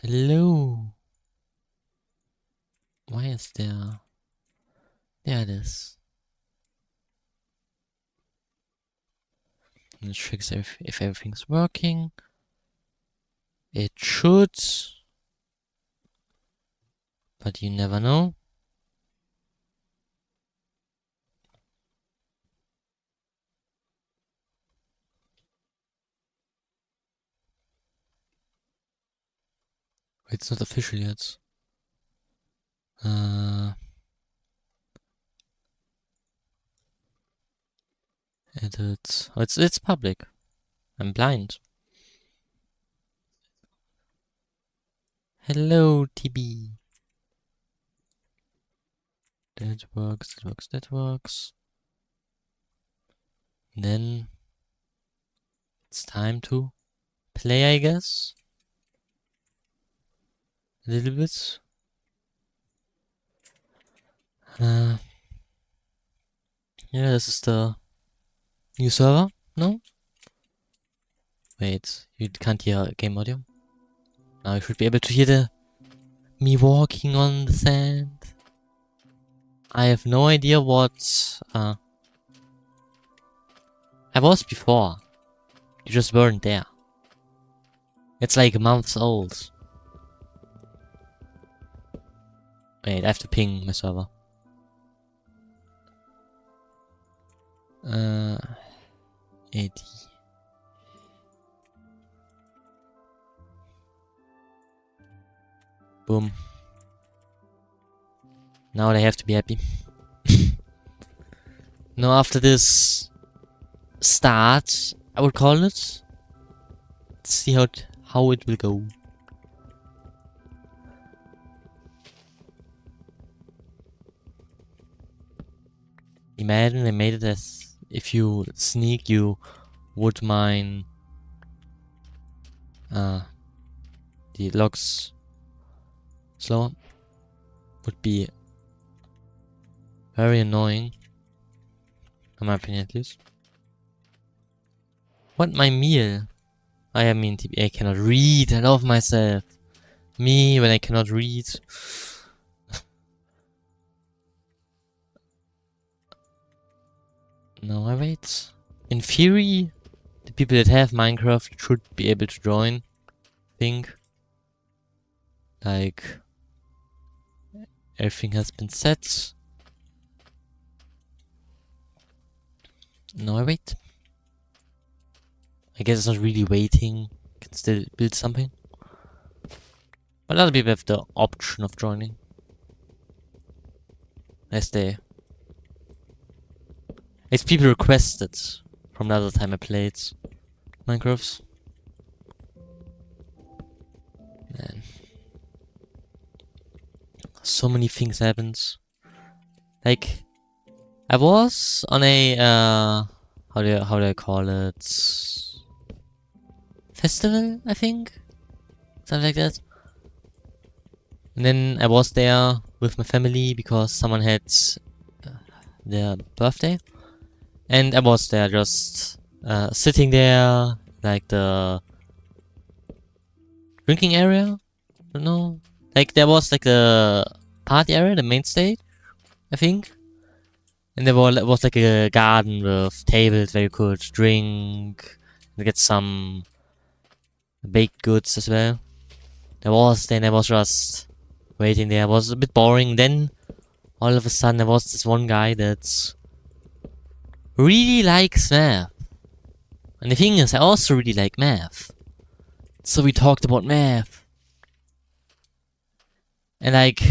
Hello. Why is there? There it is. Let's check if everything's working. It should. But you never know. It's not official yet. Edit. Oh, it's public. I'm blind. Hello, TB. That works, that works, that works. And then it's time to play, I guess. A little bit. Yeah, this is the new server. No? Wait, you can't hear game audio? Now you should be able to hear me walking on the sand. I have no idea what I was before. You just weren't there. It's like months old. Wait, I have to ping my server. 80. Boom. Now they have to be happy. Now after this start, I would call it. Let's see how it will go. Imagine they made it as if you sneak, you would mine the logs slower. Would be very annoying, in my opinion at least. What my meal? I mean, I cannot read. I love myself. Me when I cannot read. No, I wait. In theory, the people that have Minecraft should be able to join. I think. Like, everything has been set. No, I wait. I guess it's not really waiting. Can still build something. But other people have the option of joining. As they... It's people requested from the other time I played Minecraft. Man. So many things happened. Like, I was on a how do I call it? Festival, I think? Something like that. And then I was there with my family because someone had their birthday. And I was there just sitting there, like the drinking area? I don't know. Like there was like the party area, the main stage, I think. And there was like a garden with tables where you could drink and get some baked goods as well. Then I was just waiting there. It was a bit boring. Then all of a sudden there was this one guy that really likes math. And the thing is, I also really like math. So we talked about math. And like,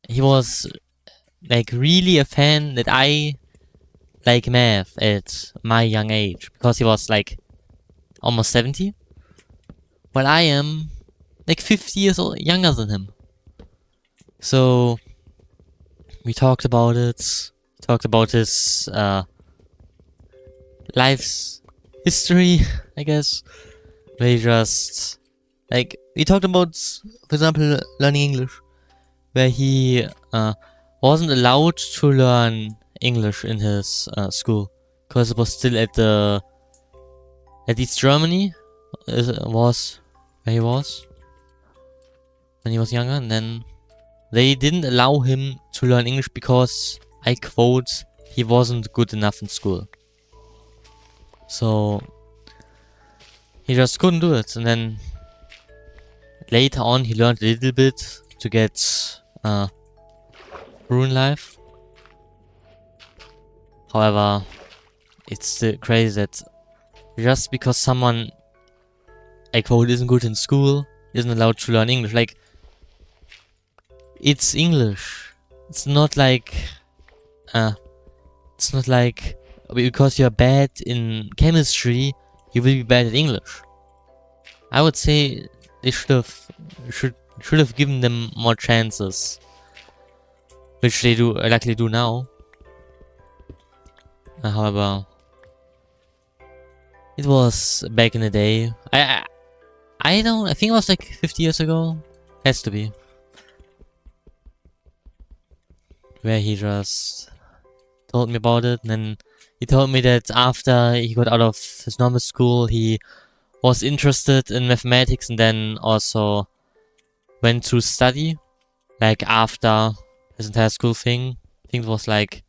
he was like really a fan that I like math at my young age. Because he was like almost 70. While I am like 50 years old, younger than him. So we talked about it. Talked about his life's history, I guess. We just like we talked about, for example, learning English, where he wasn't allowed to learn English in his school because it was still at East Germany. It was where he was. when he was younger, and then they didn't allow him to learn English because, I quote, he wasn't good enough in school. So he just couldn't do it, and then later on he learned a little bit to get through in life. However, it's still crazy that just because someone, I quote, isn't good in school, isn't allowed to learn English. Like, it's English. It's not like because you're bad in chemistry, you will be bad at English. I would say they should have given them more chances, which they likely do now. However, it was back in the day. I think it was like 50 years ago. Has to be. Where he just told me about it, and then he told me that after he got out of his normal school, he was interested in mathematics and then also went to study, like after his entire school thing. I think it was like,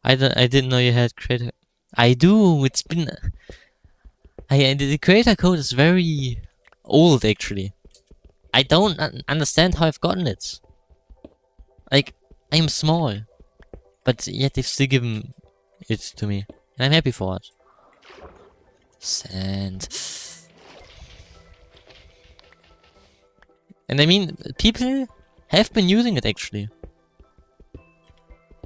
I didn't know you had creator. I do. It's been. The creator code is very old, actually. I don't understand how I've gotten it. Like, I'm small, but yet they've still given it to me, and I'm happy for it. Sand. And I mean, people have been using it, actually.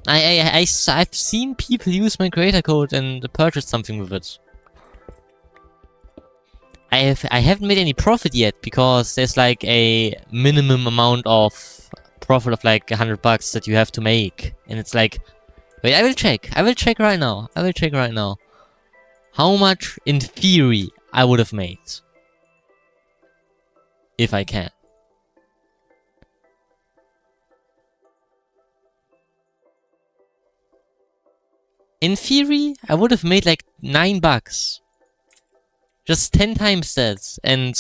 I've seen people use my creator code and purchase something with it. I haven't made any profit yet because there's like a minimum amount of profit of like $100 that you have to make, and it's like, wait, I will check right now. How much in theory I would have made if I can. In theory, I would have made like $9. Just 10 times that, and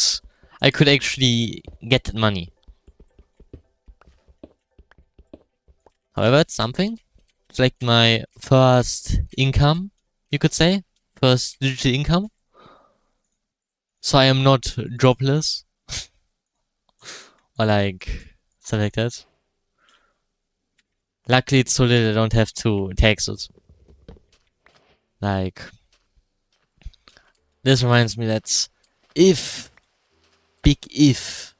I could actually get that money. However, it's something. It's like my first income, you could say. First digital income. So I am not jobless. Or like, something like that. Luckily it's so little I don't have to tax it. Like, this reminds me that if, big if,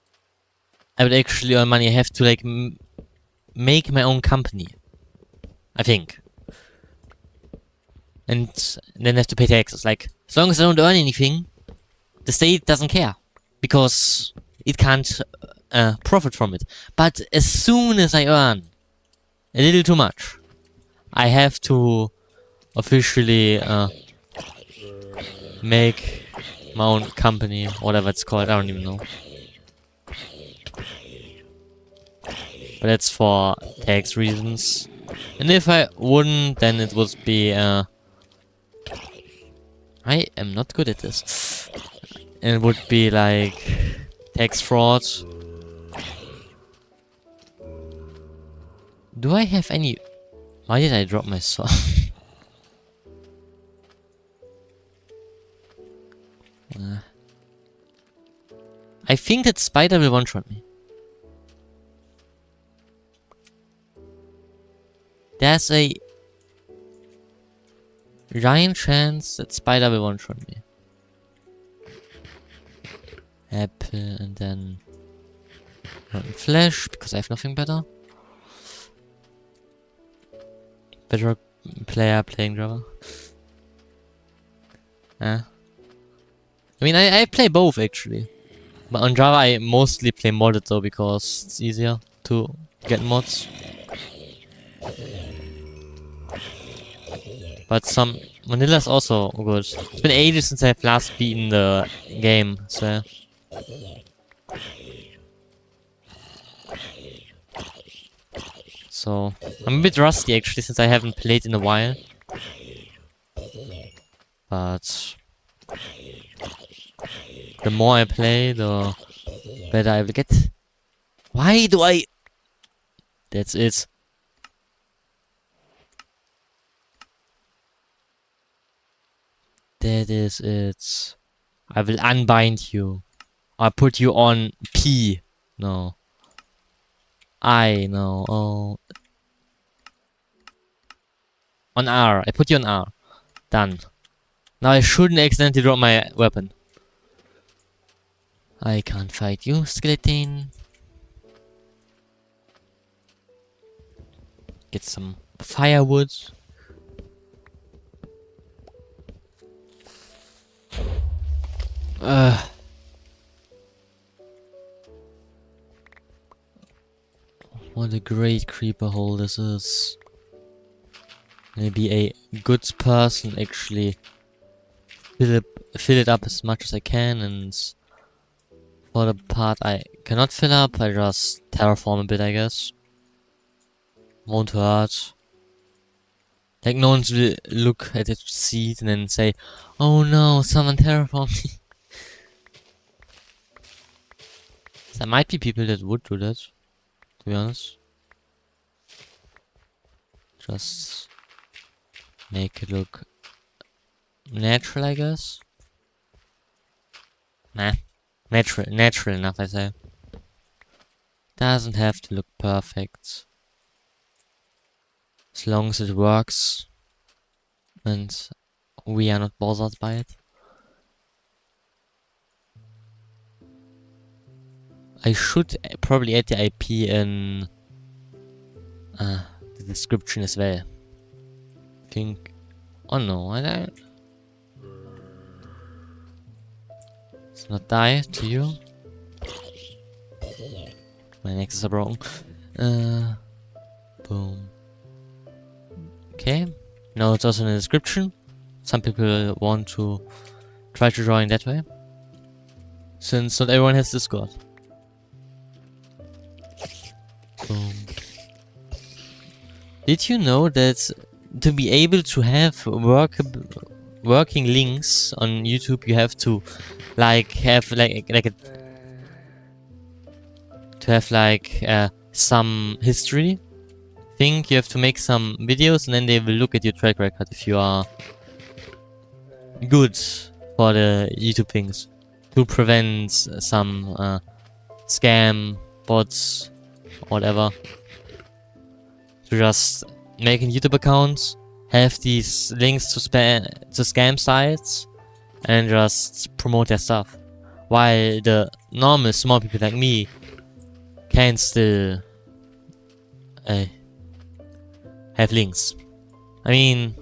I would actually earn money, I have to like make my own company, I think. And then have to pay taxes. Like, as long as I don't earn anything, the state doesn't care. Because it can't profit from it. But as soon as I earn a little too much, I have to officially make my own company, whatever it's called, I don't even know. But that's for tax reasons. And if I wouldn't, then it would be I am not good at this. And it would be like tax fraud. Do I have any... Why did I drop my sword? I think that spider will one-shot me. There's a giant chance that spider will one-shot me. Apple and then flash, because I have nothing better. Better player playing Java. I mean, I play both actually. But on Java I mostly play modded though, because it's easier to get mods. But some vanilla is also good. It's been ages since I've last beaten the game, so... So, I'm a bit rusty actually, since I haven't played in a while. But... the more I play, the better I will get. Why do I... That's it. That is it. I will unbind you. I'll put you on P. No. I know. Oh. On R. I put you on R. Done. Now I shouldn't accidentally drop my weapon. I can't fight you, skeleton. Get some firewood. What a great creeper hole this is. Maybe a good person actually fill it up as much as I can, and for the part I cannot fill up, I just terraform a bit, I guess. Won't hurt. Like, no one will look at its seed and then say, "Oh no, someone terraformed me." There might be people that would do that, to be honest. Just make it look natural, I guess. Nah. Natural enough, I say. Doesn't have to look perfect. As long as it works. And we are not bothered by it. I should probably add the IP in the description as well. Think. Oh no, I don't. Let's not die to you. My nexus are broken. Boom. Okay. Now it's also in the description. Some people want to try to join that way, since not everyone has Discord. Boom. Did you know that to be able to have working links on YouTube, you have to have some history? Think you have to make some videos and then they will look at your track record if you are good for the YouTube things, to prevent some scam bots, whatever. To just make a YouTube account, have these links to scam sites, and just promote their stuff, while the normal small people like me can still have links. I mean,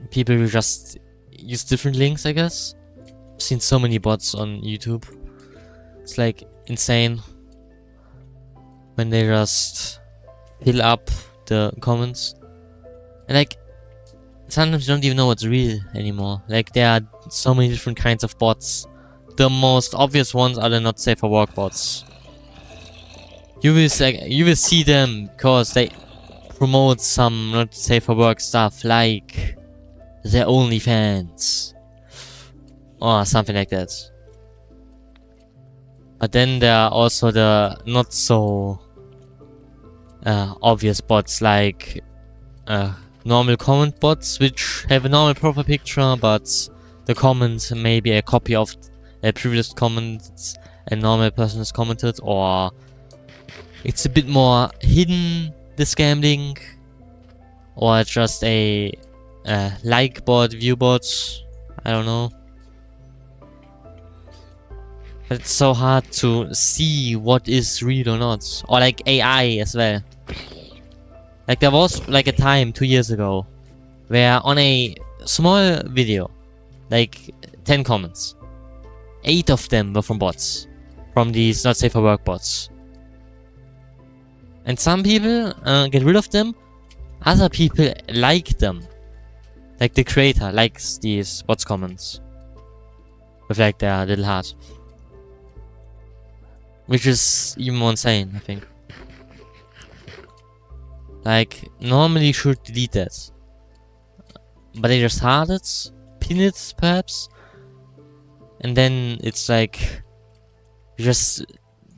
people will just use different links, I guess. I've seen so many bots on YouTube. It's like insane when they just fill up the comments. And like, sometimes you don't even know what's real anymore. Like, there are so many different kinds of bots. The most obvious ones are the not safe for work bots. You will see them because they promote some not safe for work stuff, like their OnlyFans or something like that. But then there are also the not so obvious bots, like normal comment bots, which have a normal profile picture, but the comment may be a copy of a previous comments a normal person has commented, or it's a bit more hidden, the scam link, or it's just a like bot, view bot, I don't know. But it's so hard to see what is real or not. Or like AI as well. Like, there was like a time 2 years ago where on a small video, like 10 comments, 8 of them were from bots, from these not safe for work bots. And some people get rid of them, other people like them. Like the creator likes these bots comments with like their little heart, which is even more insane, I think. Like, normally you should delete that, but they just hard it, pin it perhaps, and then it's like you just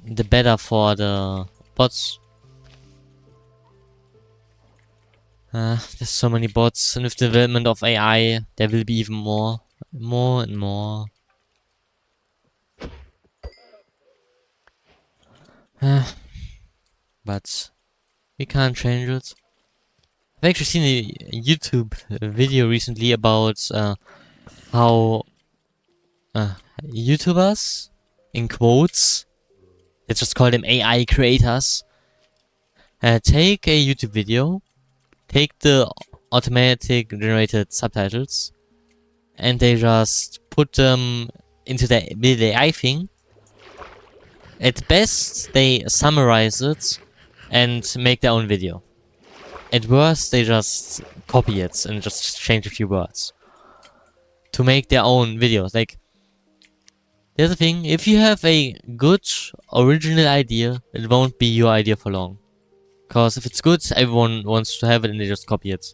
the better for the bots. There's so many bots, and with the development of AI, there will be even more and more. But we can't change it. I've actually seen a YouTube video recently about how YouTubers, in quotes, let's just call them AI creators, take a YouTube video, take the automatic generated subtitles, and they just put them into the AI thing. At best, they summarize it and make their own video. At worst, they just copy it and just change a few words to make their own videos. Like, there's the thing, if you have a good original idea, it won't be your idea for long. Because if it's good, everyone wants to have it and they just copy it.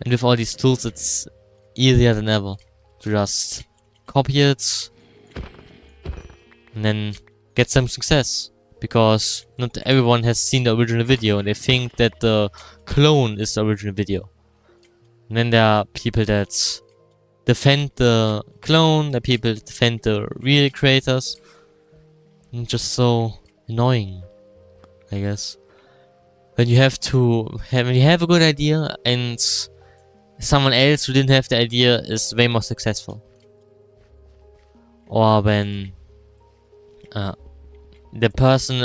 And with all these tools, it's easier than ever to just copy it and then get some success. Because not everyone has seen the original video and they think that the clone is the original video. And then there are people that defend the clone, there are people that defend the real creators. And just so annoying, I guess. When you have a good idea and someone else who didn't have the idea is way more successful. Or when the person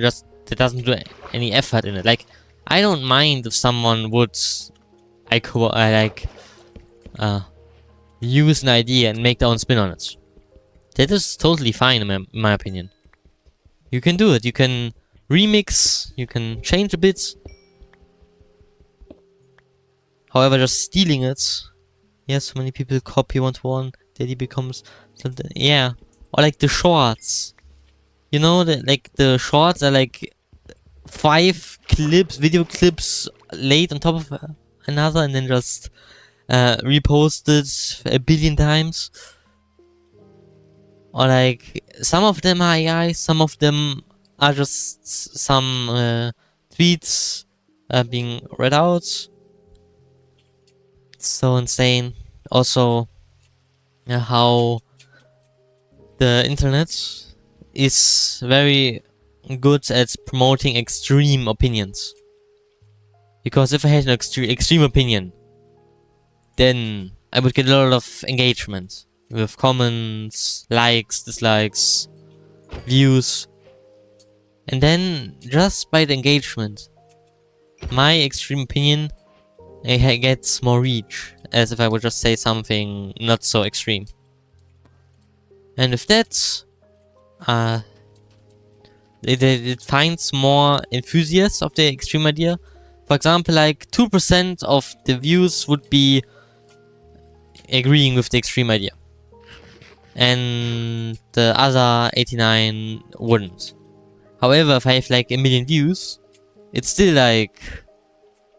just doesn't do any effort in it. Like, I don't mind if someone would use an idea and make their own spin on it. That is totally fine in my opinion. You can do it. You can remix, you can change a bit. However, just stealing it. Yeah, so many people copy one-to-one that it becomes something. Yeah. Or like the shorts. You know, the shorts are like 5 video clips laid on top of another and then just reposted a billion times. Or like, some of them are AI, some of them are just some tweets being read out. It's so insane. Also, how the internet is very good at promoting extreme opinions. Because if I had an extreme opinion, then I would get a lot of engagement. With comments, likes, dislikes, views. And then, just by the engagement, my extreme opinion gets more reach. As if I would just say something not so extreme. And with that, it finds more enthusiasts of the extreme idea. For example, like 2% of the views would be agreeing with the extreme idea. And the other 89 wouldn't. However, if I have like 1 million views, it's still like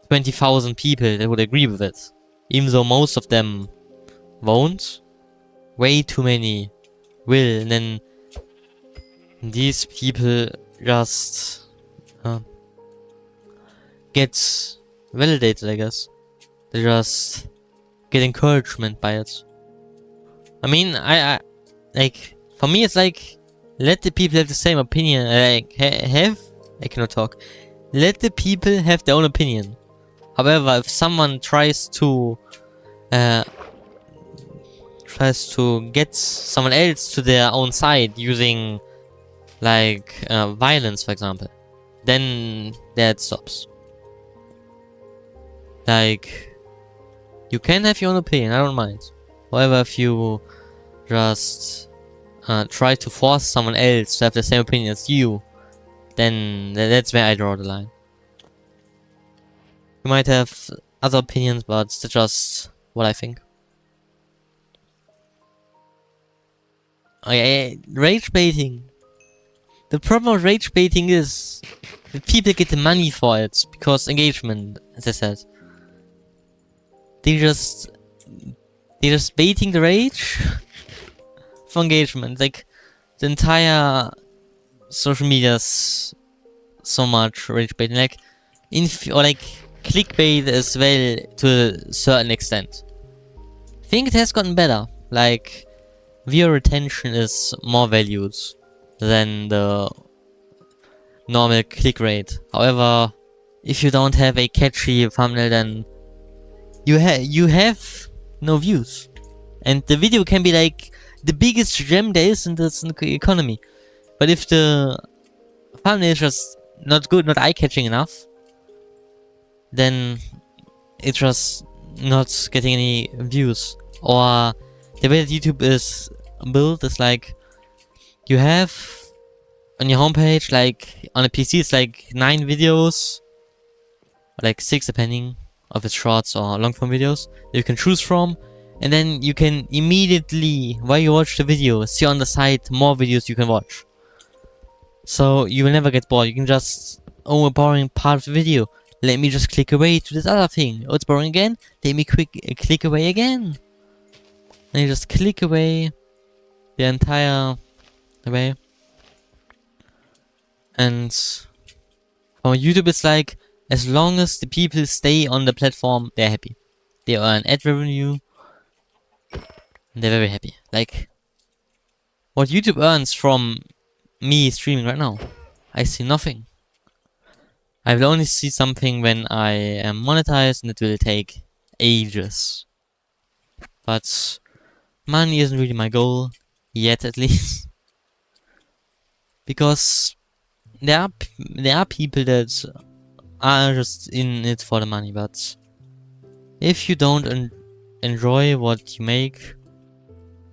20,000 people that would agree with it. Even though most of them won't. Way too many will, and then these people just get validated, I guess. They just get encouragement by it. I mean, I like, for me it's like, let the people have the same opinion. Like, I cannot talk. Let the people have their own opinion. However, if someone tries to get someone else to their own side using like violence, for example, then that stops. Like, you can have your own opinion, I don't mind. However, if you just try to force someone else to have the same opinion as you, then that's where I draw the line. You might have other opinions, but that's just what I think. Rage baiting. The problem with rage baiting is that people get the money for it because engagement, as I said. They're just baiting the rage for engagement. Like, the entire social media's so much rage baiting, like or like clickbait as well to a certain extent. I think it has gotten better. Like viewer retention is more valued than the normal click rate. However, if you don't have a catchy thumbnail, then you have no views, and the video can be like the biggest gem there is in this economy. But if the thumbnail is just not good, not eye-catching enough, then it's just not getting any views. Or the way that YouTube is built is like you have on your homepage, like on a PC, it's like 9 videos, or like 6 depending of its shorts or long form videos that you can choose from, and then you can immediately, while you watch the video, see on the side more videos you can watch. So you will never get bored. You can just, oh, a boring part of the video, let me just click away to this other thing. Oh, it's boring again, let me click away again. And you just click away the entire way. And for YouTube it's like, as long as the people stay on the platform, they're happy. They earn ad revenue, and they're very happy. Like, what YouTube earns from me streaming right now, I see nothing. I will only see something when I am monetized, and it will take ages. But money isn't really my goal, yet at least. Because there are people that are just in it for the money, but if you don't enjoy what you make,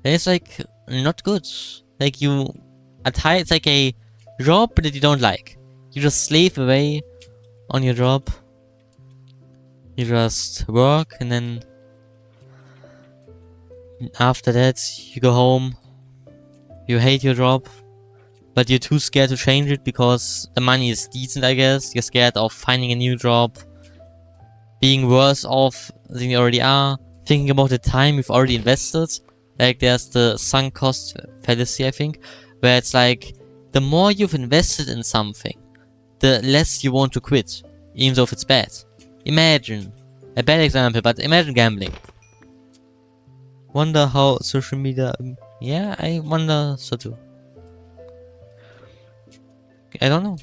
then it's like not good. Like you are tired. It's like a job that you don't like. You just slave away on your job. You just work, and then after that you go home. You hate your job, but you're too scared to change it because the money is decent, I guess. You're scared of finding a new job, being worse off than you already are, thinking about the time you've already invested. Like there's the sunk cost fallacy, I think, where it's like the more you've invested in something, the less you want to quit, even though if it's bad. Imagine, a bad example, but imagine gambling. Wonder how social media... yeah, I wonder so too. I don't know.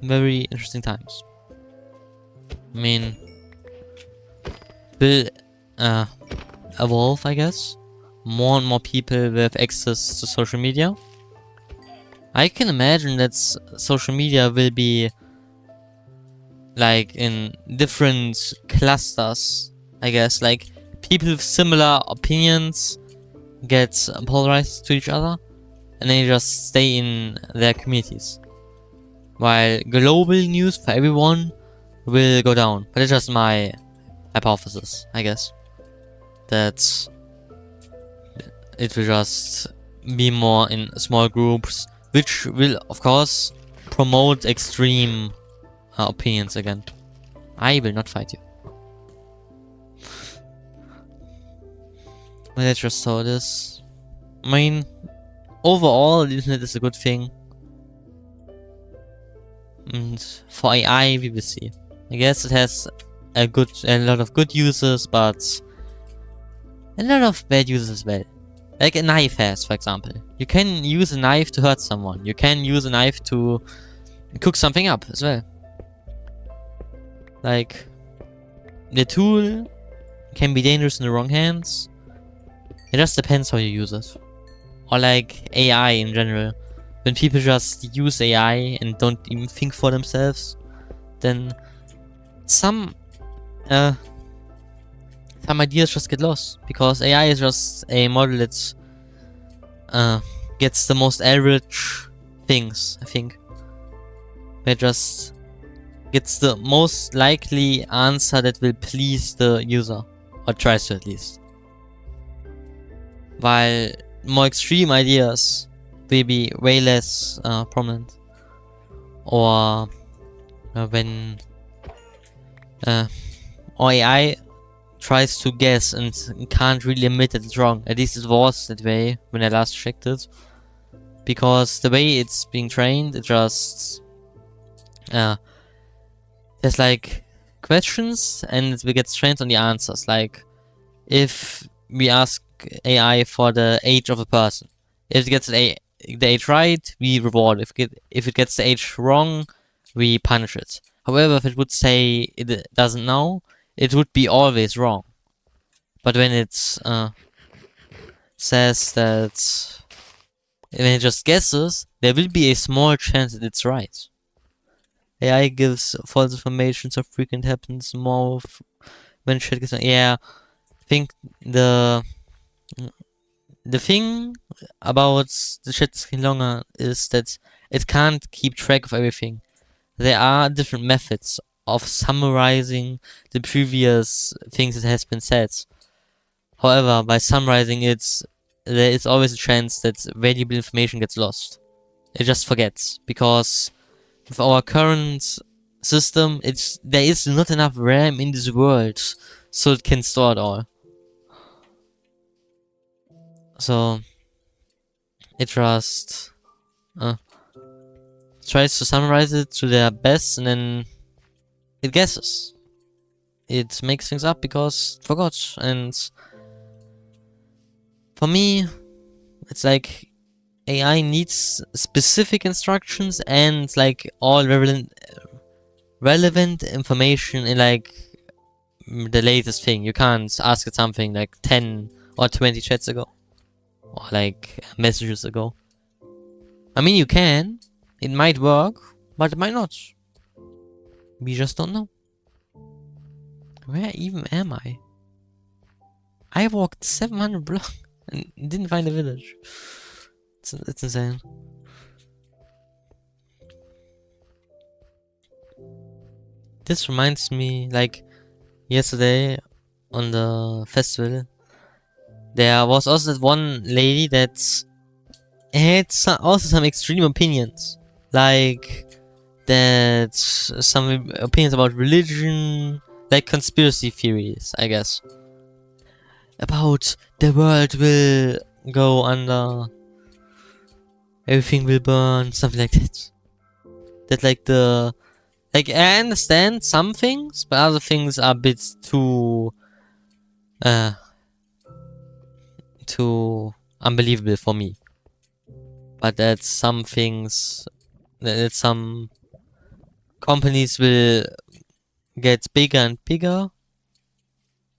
Very interesting times. I mean, will evolve, I guess. More and more people will have access to social media. I can imagine that social media will be like in different clusters, I guess. Like people with similar opinions get polarized to each other, and they just stay in their communities. While global news for everyone will go down. But it's just my hypothesis, I guess. That it will just be more in small groups, which will, of course, promote extreme opinions again. I will not fight you. But that's just how it is. I mean, overall, the internet is a good thing. And for AI, we will see. I guess it has a lot of good uses, but a lot of bad uses as well. Like a knife has, for example. You can use a knife to hurt someone. You can use a knife to cook something up as well. Like, the tool can be dangerous in the wrong hands. It just depends how you use it. Or like AI in general. When people just use AI and don't even think for themselves, then some ideas just get lost, because AI is just a model that gets the most average things, I think. It just gets the most likely answer that will please the user, or tries to at least. While more extreme ideas will be way less prominent. Or when AI tries to guess and can't really admit that it's wrong. At least it was that way when I last checked it. because the way it's being trained, it just there's like questions and it gets trained on the answers. Like if we ask AI for the age of a person, if it gets the age right, we reward. If it gets the age wrong, we punish it. However, if it would say it doesn't know, it would be always wrong. But when it says that, when it just guesses, there will be a small chance that it's right. AI gives false information so frequent happens more when shit gets. Yeah, I think the thing about the shit getting longer is that it can't keep track of everything. There are different methods of summarizing the previous things that has been said. However, by summarizing it, there is always a chance that valuable information gets lost. It just forgets, because with our current system, there is not enough RAM in this world, so it can store it all. So it just tries to summarize it to their best, and then it guesses. It makes things up because it forgot. And for me, it's like AI needs specific instructions and like all relevant information in like the latest thing. You can't ask it something like 10 or 20 chats ago, or like messages ago. I mean, you can. It might work, but it might not. We just don't know. Where even am I? I walked 700 blocks and didn't find a village. It's insane. This reminds me, like, yesterday on the festival, there was also that one lady that had also some extreme opinions. Like, that some opinions about religion, like conspiracy theories, I guess. About the world will go under, everything will burn, something like that. That like I understand some things, but other things are a bit too unbelievable for me. But that some things, that some companies will get bigger and bigger,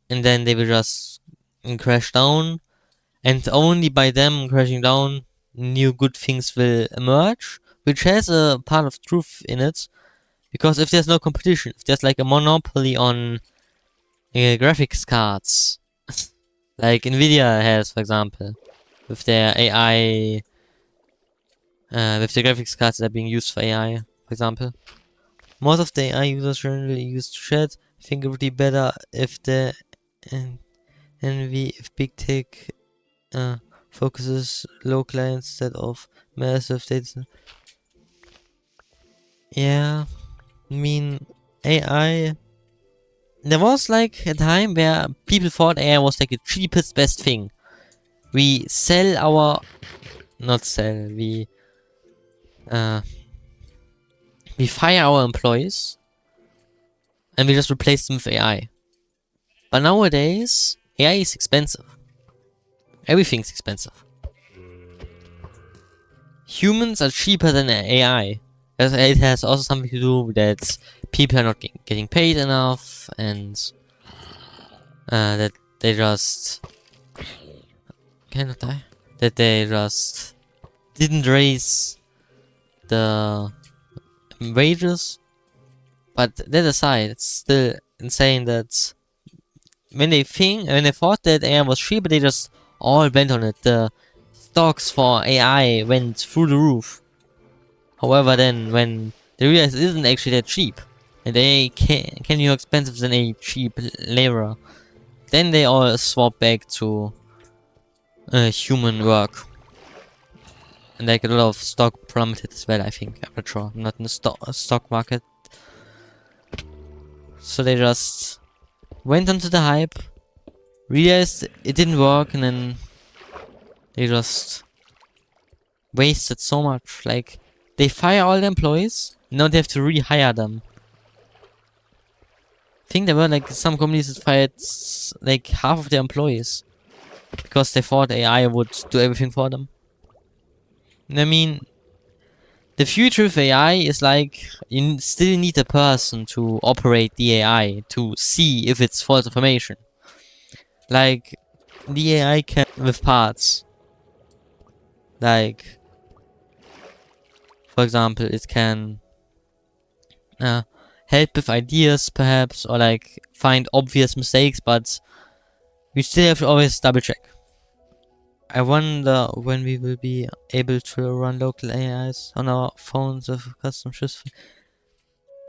and then they will just crash down, and only by them crashing down, new good things will emerge, which has a part of truth in it, because if there's no competition, if there's like a monopoly on graphics cards, like Nvidia has, for example, with their AI, with the graphics cards that are being used for AI, for example. Most of the AI users generally use chat. I think it would be better if the if big tech focuses locally instead of massive data. Yeah, I mean, AI. There was like a time where people thought AI was like the cheapest best thing. We sell our, not sell, we fire our employees and we just replace them with AI. But nowadays, AI is expensive. Everything's expensive. Humans are cheaper than AI. It has also something to do with that people are not getting paid enough, and that they just cannot die. That they just didn't raise the wages. But that aside, it's still insane that when they thought that AI was cheap, they just all went on it. The stocks for AI went through the roof. However, then when they realized it isn't actually that cheap, and they can be more expensive than a cheap labor, then they all swap back to human work. And like a lot of stock plummeted as well, I think. I'm not sure. I'm not in the stock market. So they just went onto the hype, realized it didn't work, and then they just wasted so much. Like, they fire all the employees, now they have to rehire them. I think there were like some companies that fired like half of their employees because they thought AI would do everything for them. And I mean, the future of AI is like you still need a person to operate the AI to see if it's false information. Like, the AI can with parts. Like, for example, it can help with ideas, perhaps, or like find obvious mistakes, but we still have to always double check. I wonder when we will be able to run local AIs on our phones with custom chips.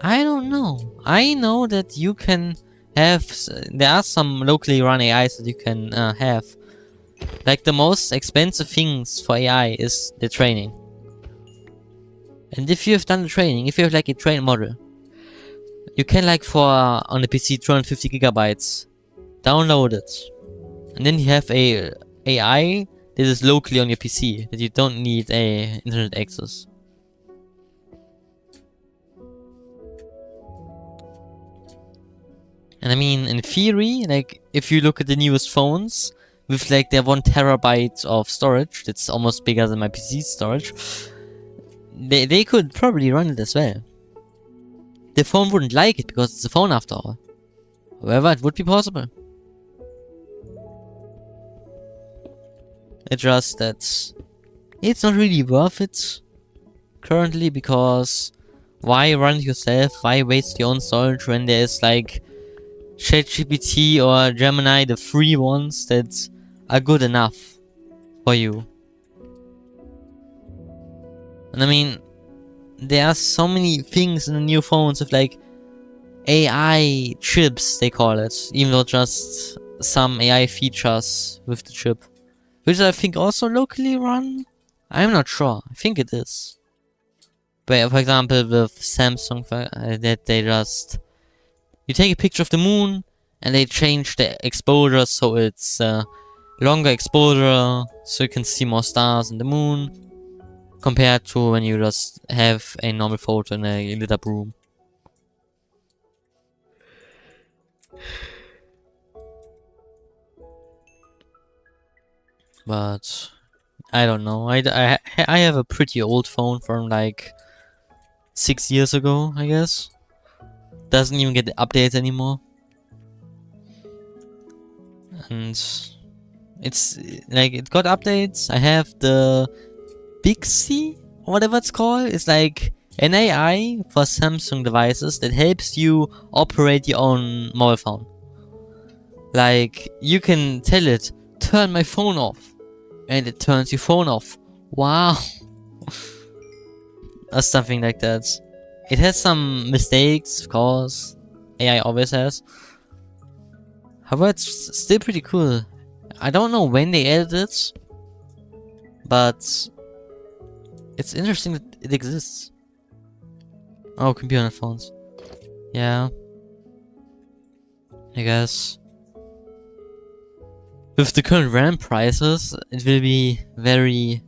I don't know. I know that you can have. There are some locally run AIs that you can have. Like, the most expensive things for AI is the training. And if you have done the training, if you have like a trained model, you can like for on the PC 250 gigabytes download it, and then you have a AI that is locally on your PC that you don't need a internet access. And I mean, in theory, like if you look at the newest phones with like their 1 terabyte of storage, that's almost bigger than my PC storage, they could probably run it as well. The phone wouldn't like it because it's a phone after all. However, it would be possible. It's just that it's not really worth it currently, because why run it yourself? Why waste your own storage when there's like ChatGPT or Gemini, the free ones that are good enough for you? And I mean, there are so many things in the new phones with like AI chips, they call it, even though just some AI features with the chip, which I think also locally run. I'm not sure. I think it is. But for example, with Samsung, that they just you take a picture of the moon and they change the exposure so it's longer exposure, so you can see more stars in the moon, compared to when you just have a normal photo in a lit up room. But I don't know. I have a pretty old phone from like 6 years ago, I guess. Doesn't even get the updates anymore. And it's like, it got updates. I have the Bixby, or whatever it's called. It's like an AI for Samsung devices that helps you operate your own mobile phone. Like, you can tell it, turn my phone off, and it turns your phone off. Wow. Or something like that. It has some mistakes, of course. AI always has. However, it's still pretty cool. I don't know when they added it, but it's interesting that it exists. Oh, computer phones. Yeah. I guess. With the current RAM prices, it will be very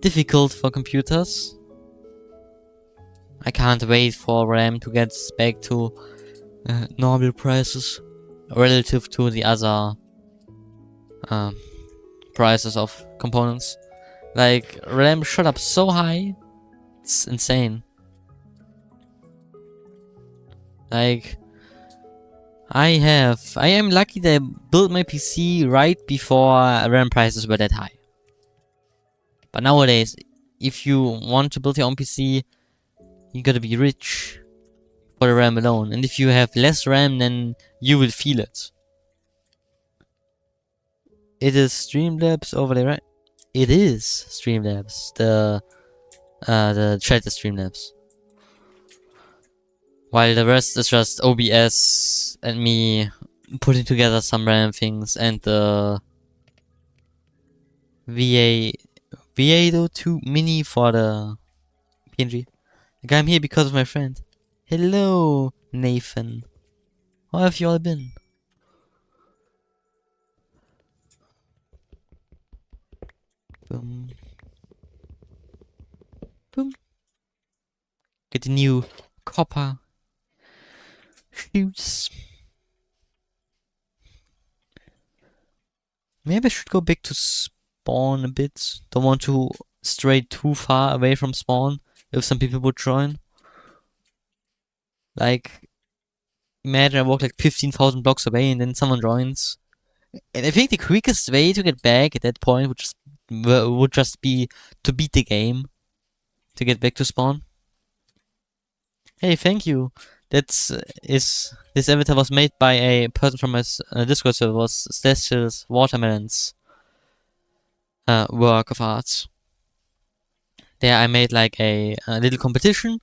difficult for computers. I can't wait for RAM to get back to normal prices relative to the other prices of components. Like, RAM shot up so high, it's insane. Like, I am lucky that I built my PC right before RAM prices were that high. But nowadays, if you want to build your own PC, you gotta be rich for the RAM alone. And if you have less RAM, then you will feel it. It is Streamlabs overlay, right? It is Streamlabs. The chat is Streamlabs. While the rest is just OBS and me putting together some random things, and the VA2 mini for the PNG. Like, I'm here because of my friend. Hello, Nathan. How have you all been? Boom. the new copper shoes. Maybe I should go back to spawn a bit. Don't want to stray too far away from spawn if some people would join. Like, imagine I walk like 15,000 blocks away and then someone joins. And I think the quickest way to get back at that point would just be to beat the game to get back to spawn. Hey, thank you. This avatar was made by a person from my Discord server. Was Celestial's Watermelon's work of art. There I made like a little competition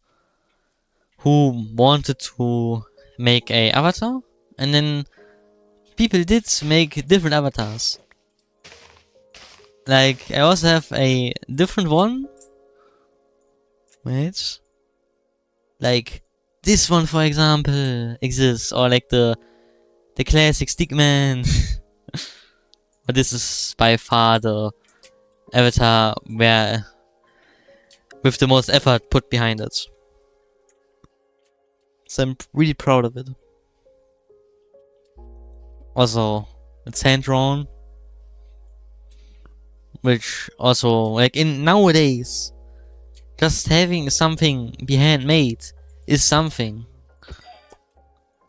who wanted to make a avatar, and then people did make different avatars. Like, I also have a different one. Wait. Like, this one, for example, exists. Or like the classic Stickman. But this is by far the avatar with the most effort put behind it. So I'm really proud of it. Also, it's hand drawn. Which also, like, in nowadays, just having something be handmade is something.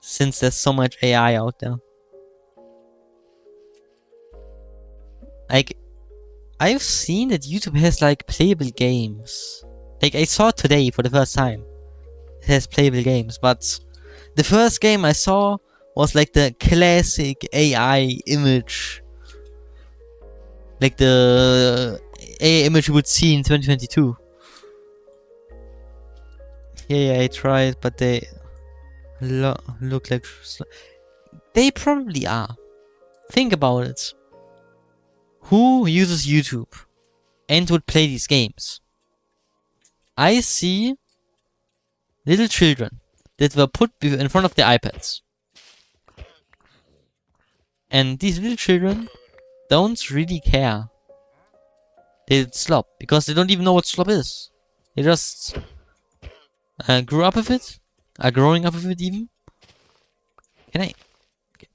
Since there's so much AI out there. Like, I've seen that YouTube has like playable games. Like, I saw it today for the first time. It has playable games, but the first game I saw was like the classic AI image. Like the AI image you would see in 2022. Yeah, I tried, but they look like... They probably are. Think about it. Who uses YouTube and would play these games? I see little children that were put in front of their iPads. And these little children don't really care. They did slop, because they don't even know what slop is. They just grew up with it. Are growing up with it even. Can I? Okay.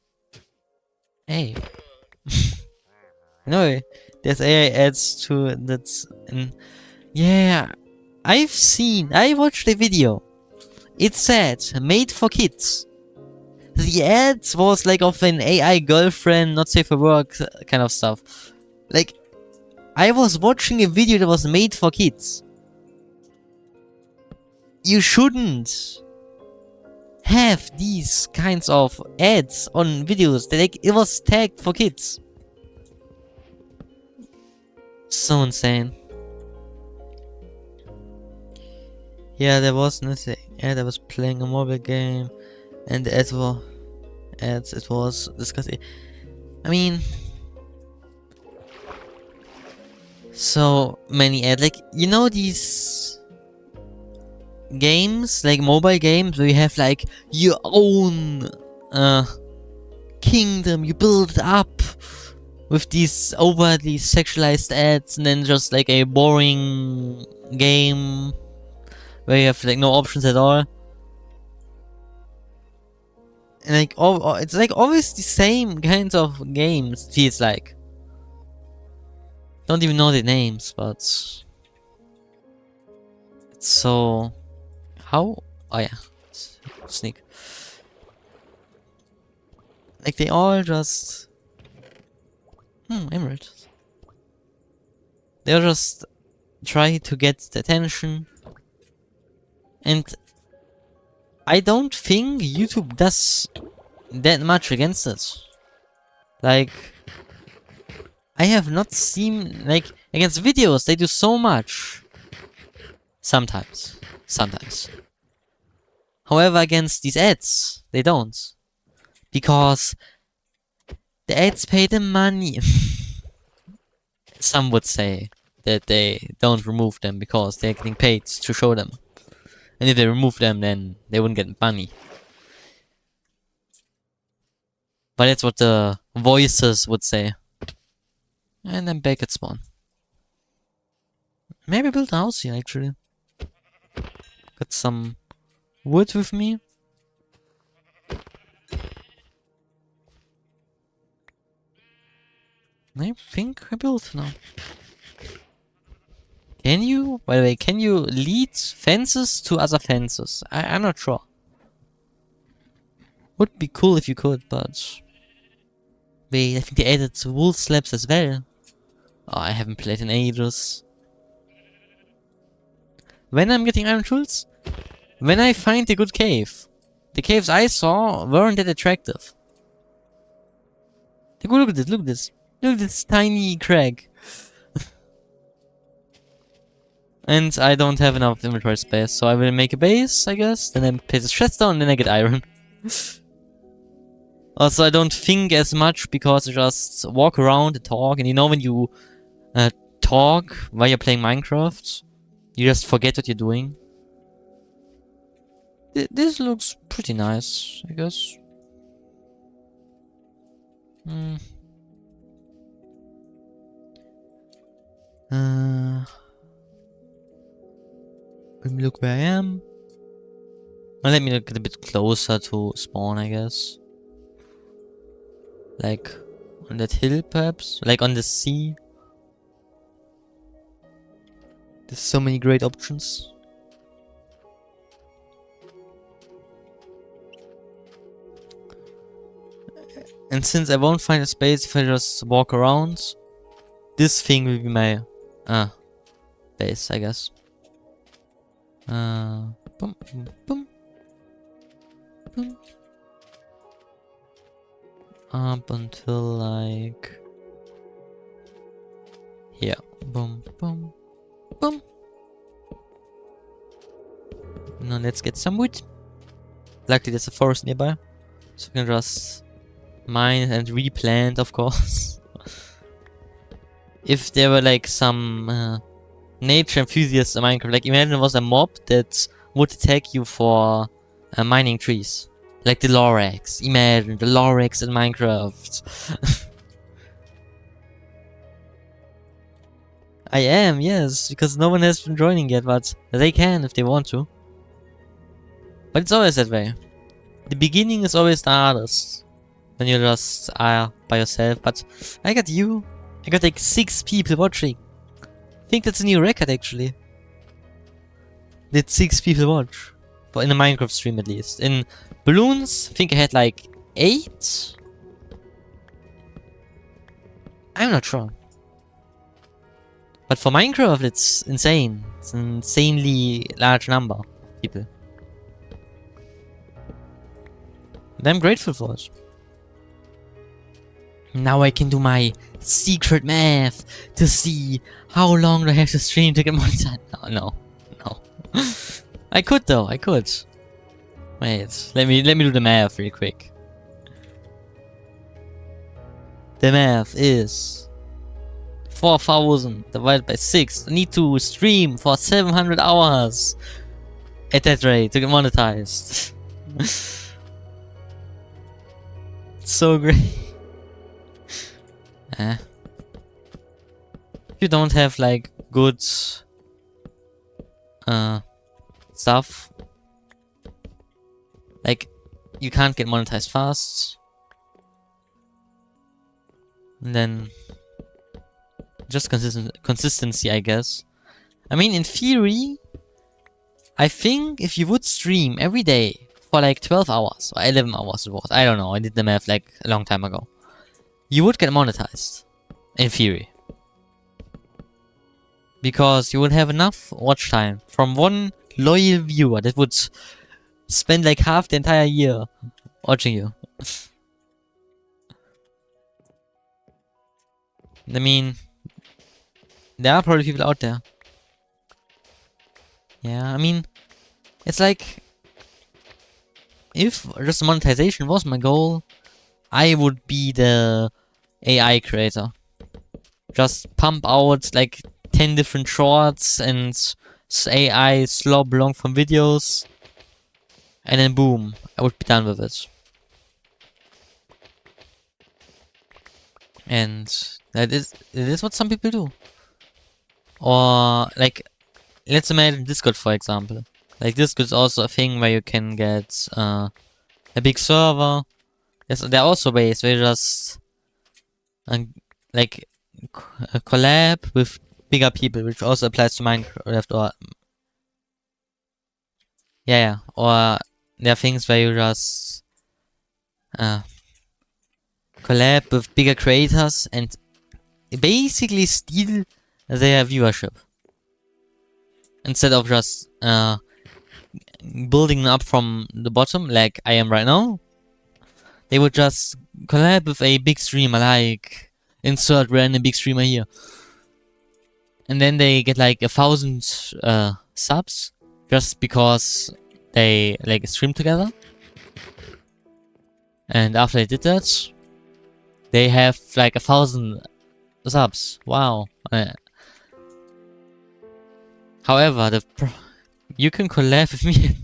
Hey. Anyway, there's AI ads to that's... Yeah. I watched a video. It said, made for kids. The ads was like of an AI girlfriend, not safe for work kind of stuff. Like, I was watching a video that was made for kids. You shouldn't have these kinds of ads on videos. Like, it was tagged for kids. So insane. Yeah, there was nothing. I was playing a mobile game, and the ads were it was disgusting. I mean, so many ads. Like, you know these games, like mobile games, where you have like your own kingdom, you build it up with these overly sexualized ads, and then just like a boring game where you have like no options at all. And like, it's like always the same kinds of games, it feels like. Don't even know the names, but it's so... How? Oh yeah, sneak. Like, they all just... Emerald. They'll just try to get the attention. And I don't think YouTube does that much against it. Like, I have not seen, like, against videos, they do so much. Sometimes. However, against these ads, they don't. Because the ads pay them money. Some would say that they don't remove them because they're getting paid to show them. And if they remove them, then they wouldn't get money. But that's what the voices would say. And then back at spawn. Maybe build a house here, actually. Got some wood with me. I think I built now. Can you? By the way, can you lead fences to other fences? I'm not sure. Would be cool if you could, but... Wait, I think they added wool slabs as well. Oh, I haven't played in ages. When I'm getting iron tools? When I find a good cave. The caves I saw weren't that attractive. Look at this, look at this. Look at this tiny crag. And I don't have enough inventory space, so I will make a base, I guess. Then I place the chest down, and then I get iron. Also, I don't think as much because I just walk around and talk. And you know when you talk while you're playing Minecraft, you just forget what you're doing. This looks pretty nice, I guess. Let me look where I am. Well, let me look a bit closer to spawn, I guess. Like on that hill, perhaps? Like on the sea? There's so many great options. And since I won't find a space if I just walk around, this thing will be my base, I guess. Boom, boom, boom. Boom. Up until like here. Boom, boom, boom. Now let's get some wood. Luckily there's a forest nearby, so we can just mine and replant, of course. If there were like some nature enthusiasts in Minecraft, like imagine there was a mob that would attack you for mining trees. Like the Lorax. Imagine the Lorax in Minecraft. I am, yes, because no one has been joining yet, but they can if they want to. But it's always that way. The beginning is always the hardest. When you just are by yourself, but I got you. I got like 6 people watching. I think that's a new record actually. Did 6 people watch? But in a Minecraft stream at least. In Balloons, I think I had like 8? I'm not sure. But for Minecraft it's insane. It's an insanely large number of people. And I'm grateful for it. Now I can do my secret math to see how long do I have to stream to get monetized. No. I could though, I could. Wait, let me do the math real quick. The math is 4,000 divided by 6. I need to stream for 700 hours at that rate to get monetized. It's so great. If you don't have like good stuff, like you can't get monetized fast, and then just consistency, I guess. I mean, in theory, I think if you would stream every day for like 12 hours or 11 hours it was, I don't know, I did the math like a long time ago, you would get monetized, in theory. Because you would have enough watch time from one loyal viewer that would spend like half the entire year watching you. I mean, there are probably people out there. Yeah, I mean, it's like, if just monetization was my goal, I would be the AI creator. Just pump out like 10 different shorts and AI slob long from videos, and then boom, I would be done with it. And that is what some people do. Or like, let's imagine Discord for example. Like this is also a thing where you can get a big server. There are also ways where you just like collab with bigger people, which also applies to Minecraft. Or yeah, or there are things where you just collab with bigger creators and basically steal their viewership instead of just building up from the bottom like I am right now. They would just collab with a big streamer, like insert random big streamer here, and then they get like 1,000 subs just because they like stream together. And after they did that, they have like 1,000 subs. Wow. However, you can collab with me.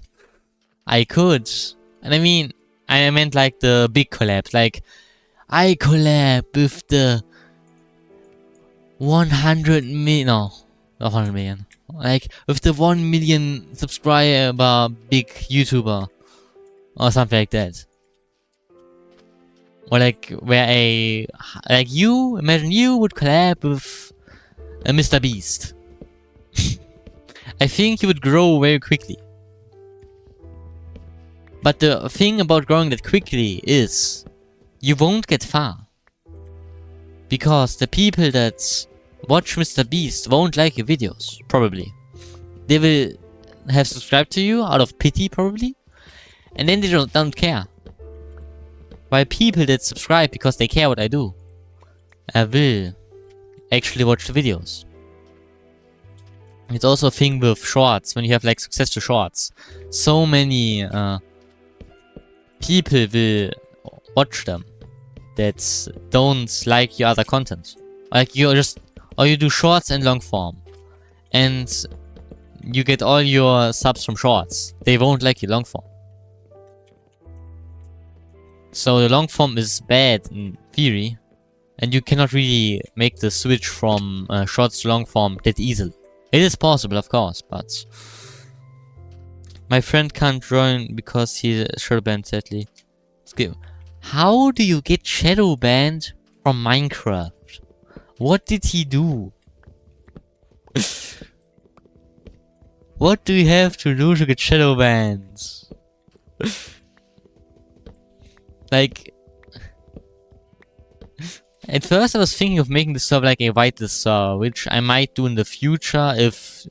I could. And I mean, I meant like the big collabs. Like, I collab with the 100 million. No, not 100 million. Like, with the 1 million subscriber big YouTuber. Or something like that. Or like, where imagine you would collab with a Mr. Beast. I think you would grow very quickly. But the thing about growing that quickly is you won't get far. Because the people that watch Mr. Beast won't like your videos, probably. They will have subscribed to you out of pity, probably. And then they don't care. While people that subscribe because they care what I do, will actually watch the videos. It's also a thing with shorts, when you have like success to shorts. So many people will watch them that don't like your other content. Like you do shorts and long form. And you get all your subs from shorts. They won't like your long form. So the long form is bad in theory. And you cannot really make the switch from shorts to long form that easily. It is possible, of course, but my friend can't join because he's shadow banned, sadly. How do you get shadow banned from Minecraft? What did he do? What do you have to do to get shadow banned? Like, at first I was thinking of making the server like a whitelist server, which I might do in the future if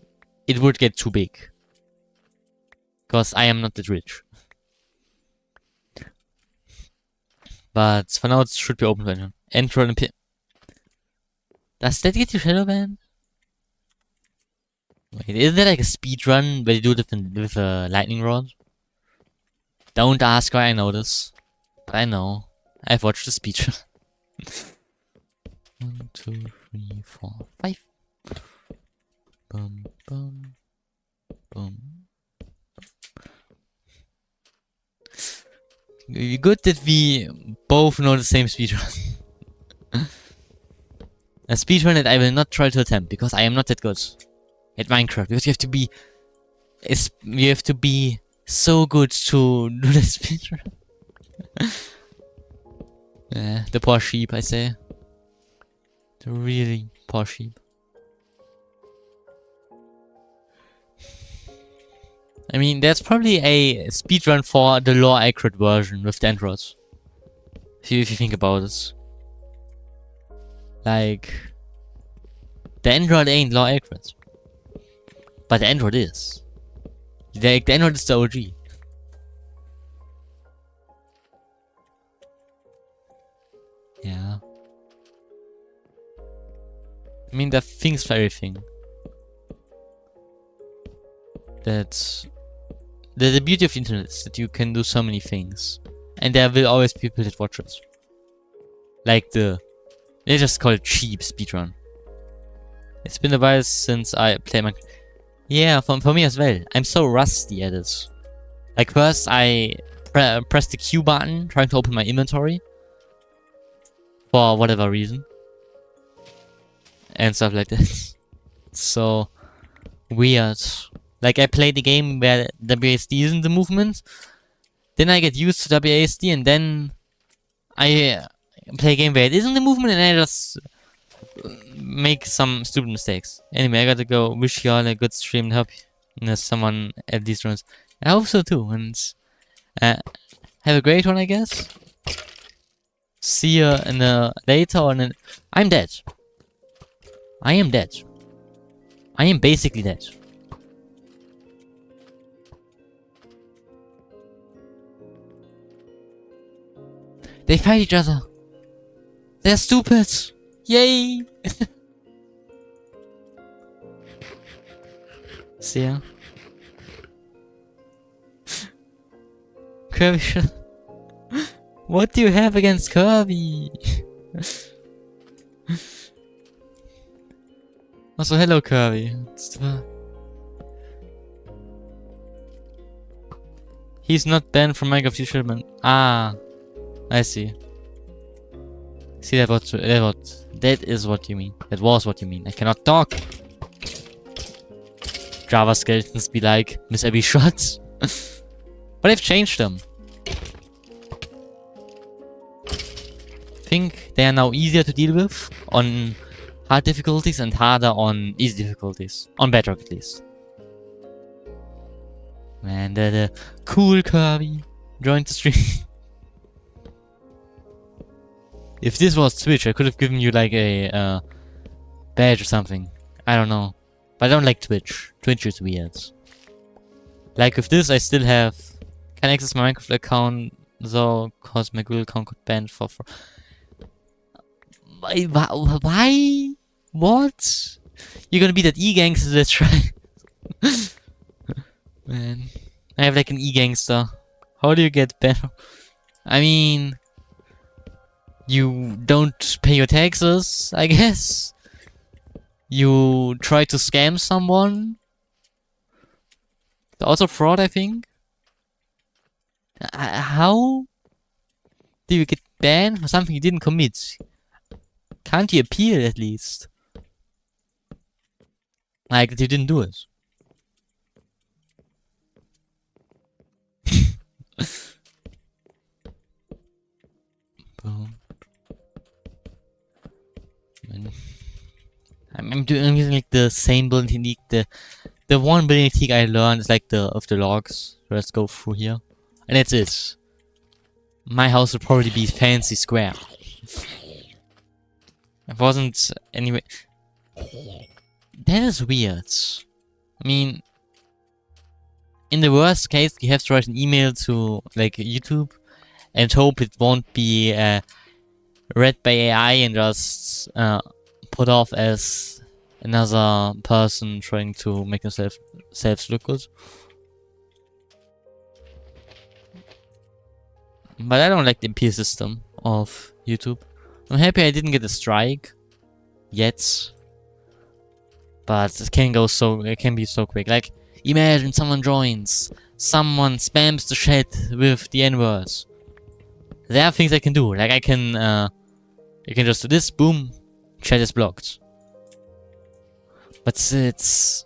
it would get too big. Because I am not that rich. But for now it should be open for anyone. Android and Does that get you shadow banned? Wait, is there like a speed run where you do it with a lightning rod? Don't ask why I know this. But I know. I've watched the speed run. 1, 2, 3, 4, 5. Bum, bum, bum. Good that we both know the same speedrun. A speedrun that I will not try to attempt because I am not that good at Minecraft. Because you have to be so good to do the speedrun. Yeah, the poor sheep, I say. The really poor sheep. I mean, there's probably a speedrun for the lore accurate version with the androids. If you think about it. Like, the android ain't lore accurate. But the android is. The android is the OG. Yeah. I mean, there are things for everything. That's the beauty of the internet is that you can do so many things. And there will always be people that watch it. Like they just call it cheap speedrun. It's been a while since I played Minecraft. Yeah, for me as well. I'm so rusty at it. Like first I press the Q button trying to open my inventory. For whatever reason. And stuff like that. So weird. Like, I play the game where WASD isn't the movement, then I get used to WASD, and then I play a game where it isn't the movement, and I just make some stupid mistakes. Anyway, I gotta go. Wish y'all a good stream and hope there's someone at these runs. I hope so too, and have a great one, I guess. See you in later on. I'm dead. I am dead. I am basically dead. They fight each other. They're stupid. Yay! See ya. Kirby. What do you have against Kirby? Also, hello Kirby. He's not banned from Minecraft Children. Ah, I see. See, that is what you mean. That was what you mean. I cannot talk. Java skeletons be like, miss every shot. But I've changed them. I think they are now easier to deal with on hard difficulties and harder on easy difficulties. On Bedrock at least. Man, the cool Kirby joined the stream. If this was Twitch, I could have given you like a badge or something. I don't know. But I don't like Twitch. Twitch is weird. Like with this, I still have... Can access my Minecraft account though, cause my Google account got banned for... Why? What? You're gonna be that E-gangster that's right. Man. I have like an E-gangster. How do you get better? I mean... You don't pay your taxes, I guess. You try to scam someone. Also fraud, I think. How do you get banned for something you didn't commit? Can't you appeal at least? Like that you didn't do it. Boom. I'm using like the same building technique. The one building technique I learned is like the logs. So let's go through here, and that's it. My house would probably be fancy square. It wasn't anyway. That is weird. I mean, in the worst case, you have to write an email to like YouTube and hope it won't be read by AI and just put off as another person trying to make themselves look good. But I don't like the appeal system of YouTube. I'm happy I didn't get a strike yet, but it can be so quick. Like, imagine someone joins, someone spams the chat with the N-word. There are things I can do. Like I can just do this, boom, chat is blocked. But it's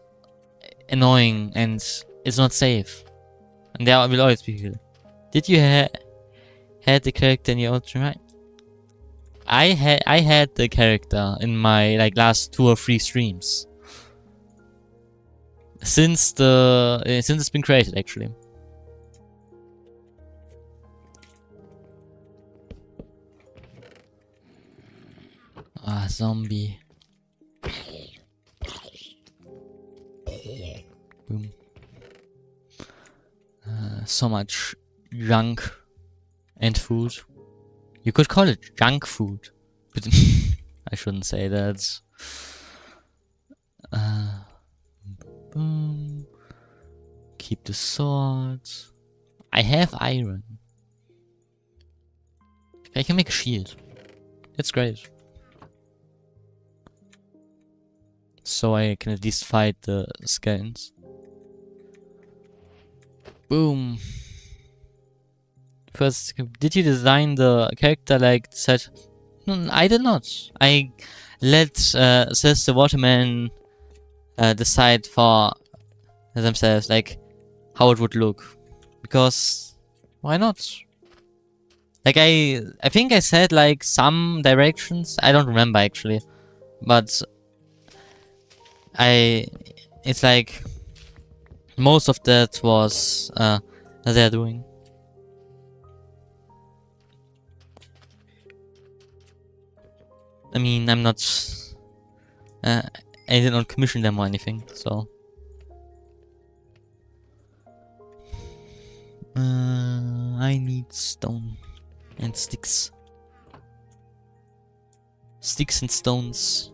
annoying and it's not safe. And there will always be people. Did you had the character in your own stream? Right? I had the character in my like last 2 or 3 streams. Since it's been created actually. Ah, zombie. Boom. So much junk and food. You could call it junk food, but I shouldn't say that. Boom. Keep the sword. I have iron. I can make a shield. That's great. So I can at least fight the skeletons. Boom. First, did you design the character like said? No, I did not. I let says the waterman decide for themselves, like how it would look. Because why not? Like I think I said like some directions. I don't remember actually, but it's like most of that was they're doing. I mean, I'm not. I did not commission them or anything, so. I need stone and sticks. Sticks and stones.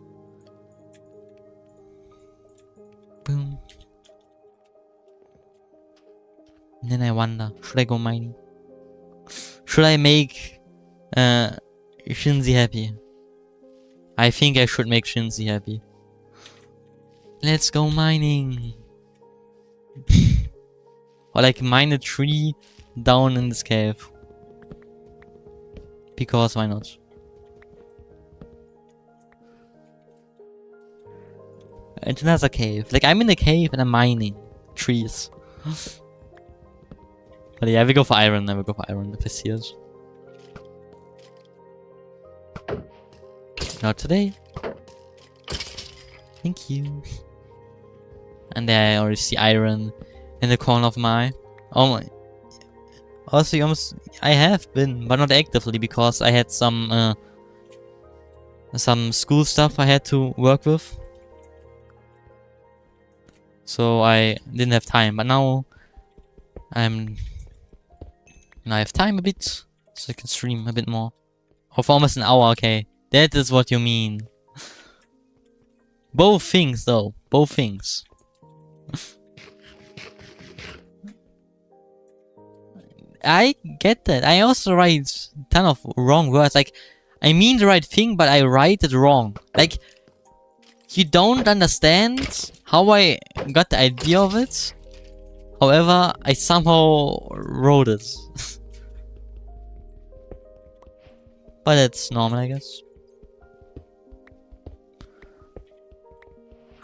Boom. And then I wonder, should I go mining? Should I make Shinzi happy? I think I should make Shinzi happy. Let's go mining! Or like mine a tree down in this cave. Because why not? And another cave. Like I'm in a cave and I'm mining trees. But yeah, we go for iron. I will go for iron if I see it. Not today. Thank you. And there I already see iron in the corner of my... Oh my... Also, you almost... I have been, but not actively, because I had some school stuff I had to work with. So I didn't have time, but now now I have time a bit, so I can stream a bit more. Oh, for almost an hour, okay. That is what you mean. Both things, though. Both things. I get that. I also write a ton of wrong words. Like, I mean the right thing, but I write it wrong. Like, you don't understand how I got the idea of it. However, I somehow wrote it. But it's normal, I guess.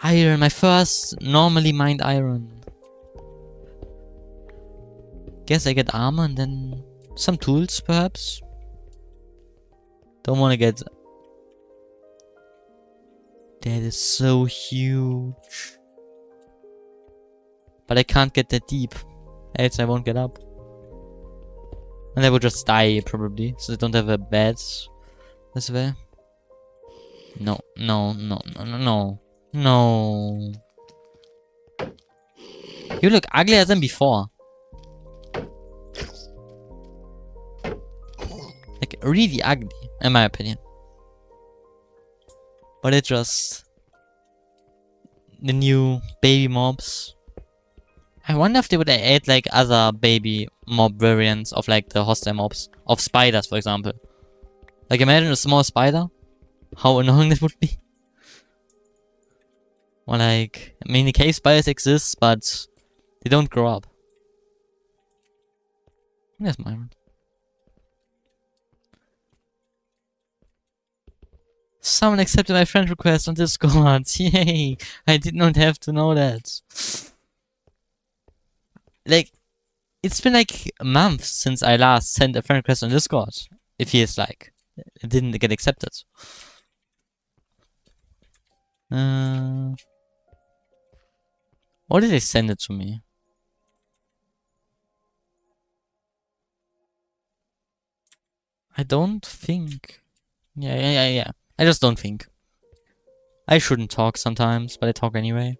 Iron, my first normally mined iron. Guess I get armor and then some tools, perhaps. Don't want to get... That is so huge. But I can't get that deep. Else I won't get up. And I will just die, probably. So I don't have a bed as well. No, no, no, no, no, no. No. You look uglier than before. Like, really ugly, in my opinion. But it's just... the new baby mobs. I wonder if they would add like other baby mob variants of like the hostile mobs. Of spiders, for example. Like imagine a small spider. How annoying that would be. Or like... I mean, the cave spiders exist, but... they don't grow up. There's my iron. Someone accepted my friend request on Discord. Yay! I did not have to know that. Like, it's been like months since I last sent a friend request on Discord. It feels like it didn't get accepted. Or did they send it to me? I don't think. Yeah. I just don't think. I shouldn't talk sometimes, but I talk anyway.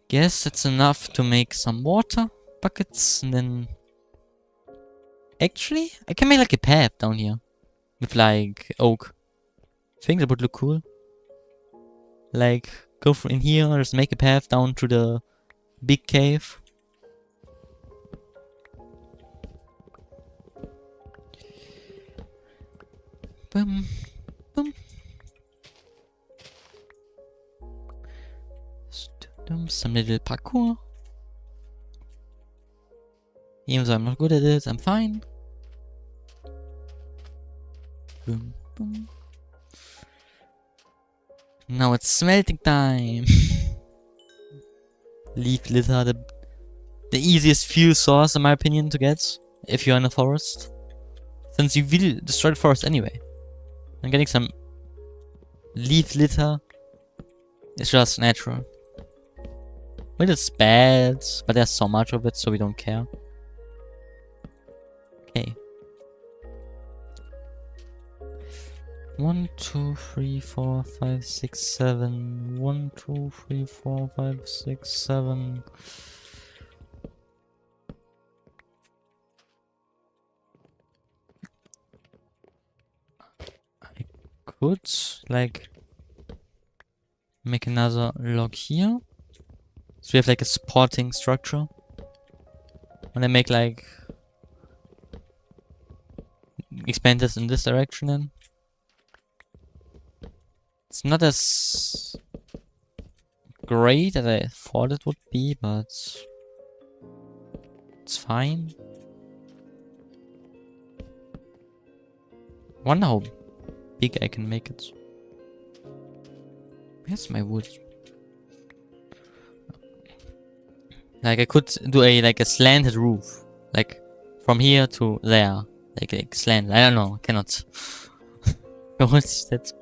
Guess that's enough to make some water buckets, and then... Actually, I can make like a path down here. With like oak. I think that would look cool. Like, go in here, just make a path down to the big cave. Boom, boom. Some little parkour. Even though I'm not good at it, I'm fine. Boom, boom. Now it's smelting time. Leaf litter, the easiest fuel source in my opinion to get if you're in a forest. Since you will destroy the forest anyway. And getting some leaf litter is just natural. Well, it's bad, but there's so much of it, so we don't care. Okay. 1, 2, 3, 4, 5, 6, 7. 1, 2, 3, 4, 5, 6, 7. I could, like, make another log here. So we have, like, a supporting structure. And I make, like, expand this in this direction then. It's not as great as I thought it would be, but it's fine. Wonder how big I can make it. Where's my wood? Like I could do like a slanted roof, like from here to there, like slant. I don't know. I cannot. What's that?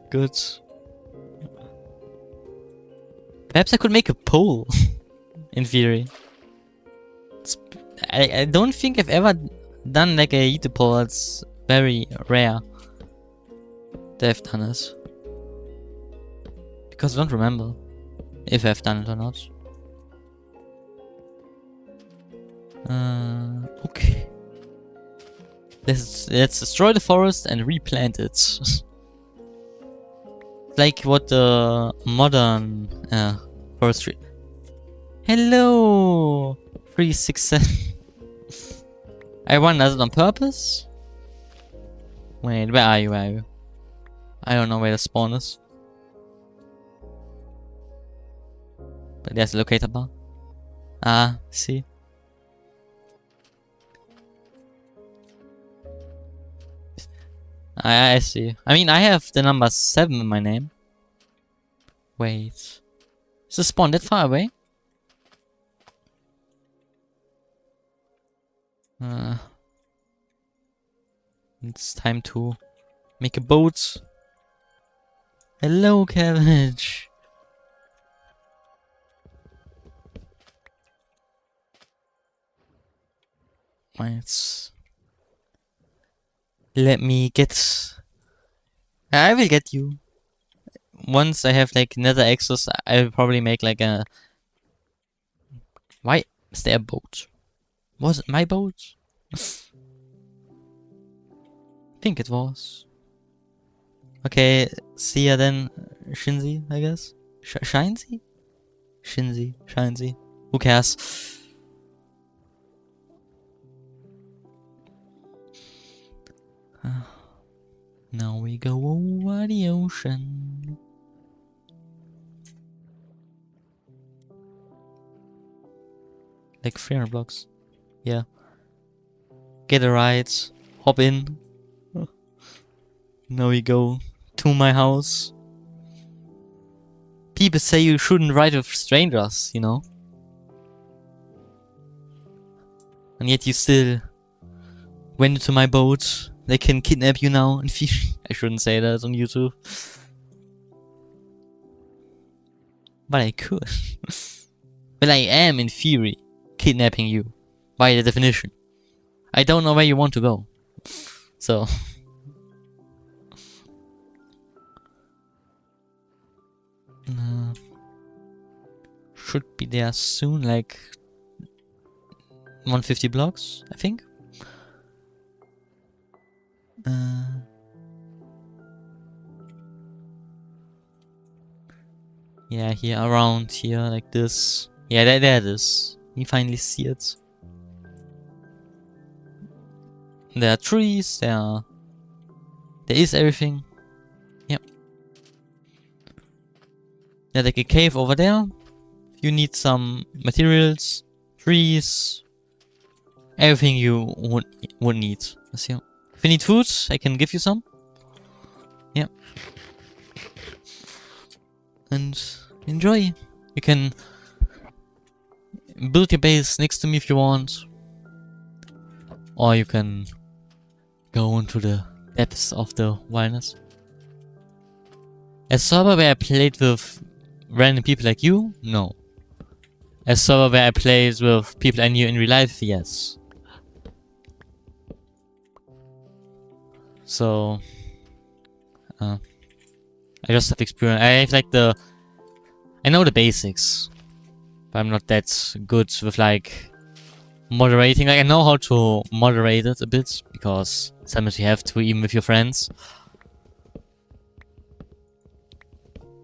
Good. Perhaps I could make a pole, in theory. I don't think I've ever done like a heater pole. It's very rare that I've done it. Because I don't remember if I've done it or not. Okay. Let's destroy the forest and replant it. Like what the modern forestry. Hello, 367. I won that on purpose. Wait, where are you? Where are you? I don't know where the spawn is. But there's a locator bar. Ah, see. I see. I mean, I have the number 7 in my name. Wait. Is the spawn that far away? It's time to make a boat. Hello, cabbage. Wait. Let me get... I will get you. Once I have like nether access, I will probably make like a... Why is there a boat? Was it my boat? I think it was. Okay, see ya then, Shinzi, I guess? Shinzi? Shinzi, Shinzi. Who cares? Now we go over the ocean. Like 300 blocks. Yeah. Get a ride. Hop in. Now we go to my house. People say you shouldn't ride with strangers, you know? And yet you still went into my boat. They can kidnap you now and fish. I shouldn't say that on YouTube. But I could. Well, I am in theory kidnapping you. By the definition. I don't know where you want to go. So. Should be there soon, like 150 blocks, I think. Yeah, here, around here, like this. Yeah, there it is. You finally see it. There are trees, there is everything. Yep. There's like a cave over there. You need some materials, trees, everything you would need. Let's see. If you need food, I can give you some. Yeah. And enjoy. You can build your base next to me if you want. Or you can go into the depths of the wilderness. A server where I played with random people like you? No. A server where I played with people I knew in real life? Yes. So... I just have experience. I have like the... I know the basics. But I'm not that good with like... moderating. Like I know how to moderate it a bit. Because sometimes you have to, even with your friends.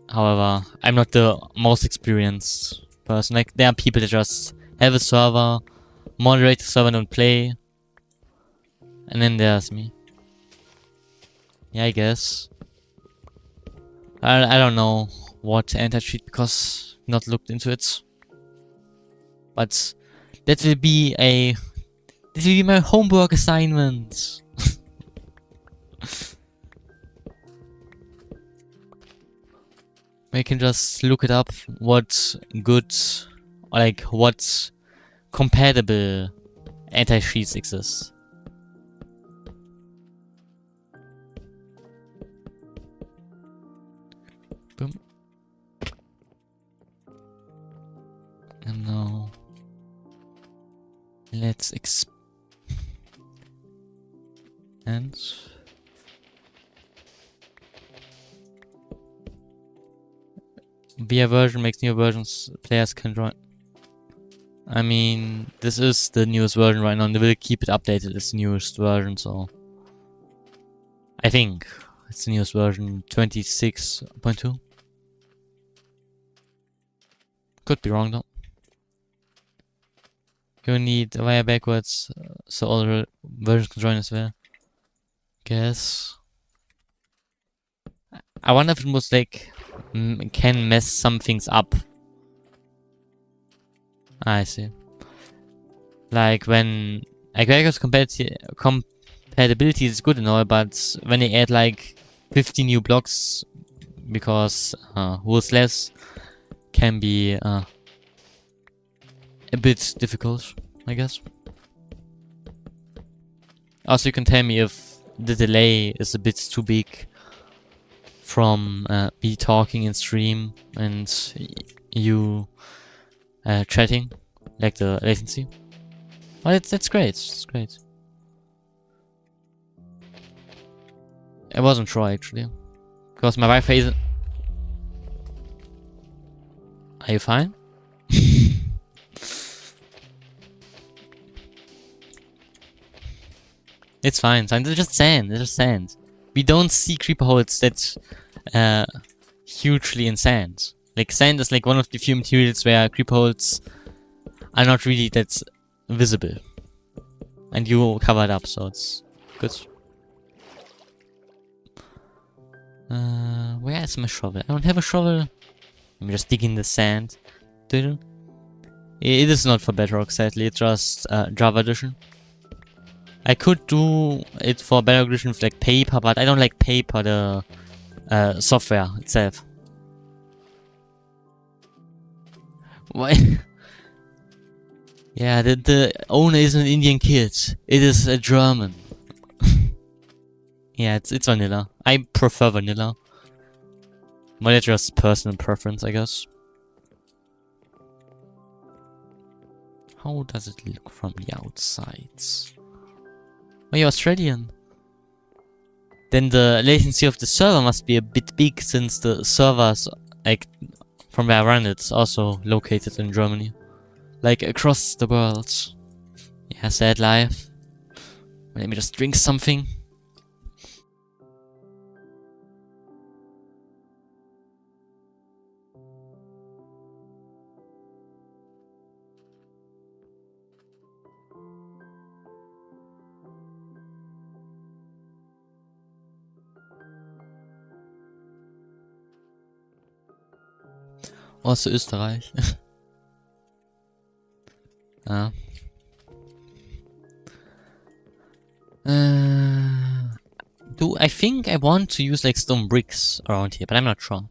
However, I'm not the most experienced person. Like, there are people that just have a server, moderate the server and don't play. And then there's me. Yeah, I guess. I don't know what anti-cheat because not looked into it. But that will be a... This will be my homework assignment. I can just look it up, what good, or like what compatible anti-cheats exist. Boom. And now, let's expand. Via version makes new versions players can join. I mean, this is the newest version right now and they will keep it updated as newest version, so... I think it's the newest version, 26.2. Could be wrong though. You need via backwards, so all the versions can join as well. Guess. I wonder if it was like... can mess some things up. I see. Like when backwards compatibility is good and all, but when they add like 50 new blocks because rules less can be a bit difficult, I guess. Also, you can tell me if the delay is a bit too big from me talking in stream and you chatting, like the latency. Well, that's great. It's great. I wasn't sure actually, because my Wi-Fi isn't. Are you fine? It's fine. It's just sand. It's just sand. We don't see creeper holes that hugely in sand. Like sand is like one of the few materials where creeper holes are not really that visible. And you cover it up, so it's good. Where is my shovel? I don't have a shovel. Let me just dig in the sand. It is not for Bedrock, sadly. It's just Java Edition. I could do it for Bedrock Edition with like paper, but I don't like paper, the software itself. Why? Yeah, the owner is an Indian kid. It is a German. Yeah, it's vanilla. I prefer vanilla. But it's just personal preference, I guess. How does it look from the outside? Oh, you're Australian. Then the latency of the server must be a bit big, since the servers, like, from where I run it, is also located in Germany. Like, across the world. Yeah, sad life. Let me just drink something. Österreich. Ja. I think I want to use like stone bricks around here, but I'm not sure.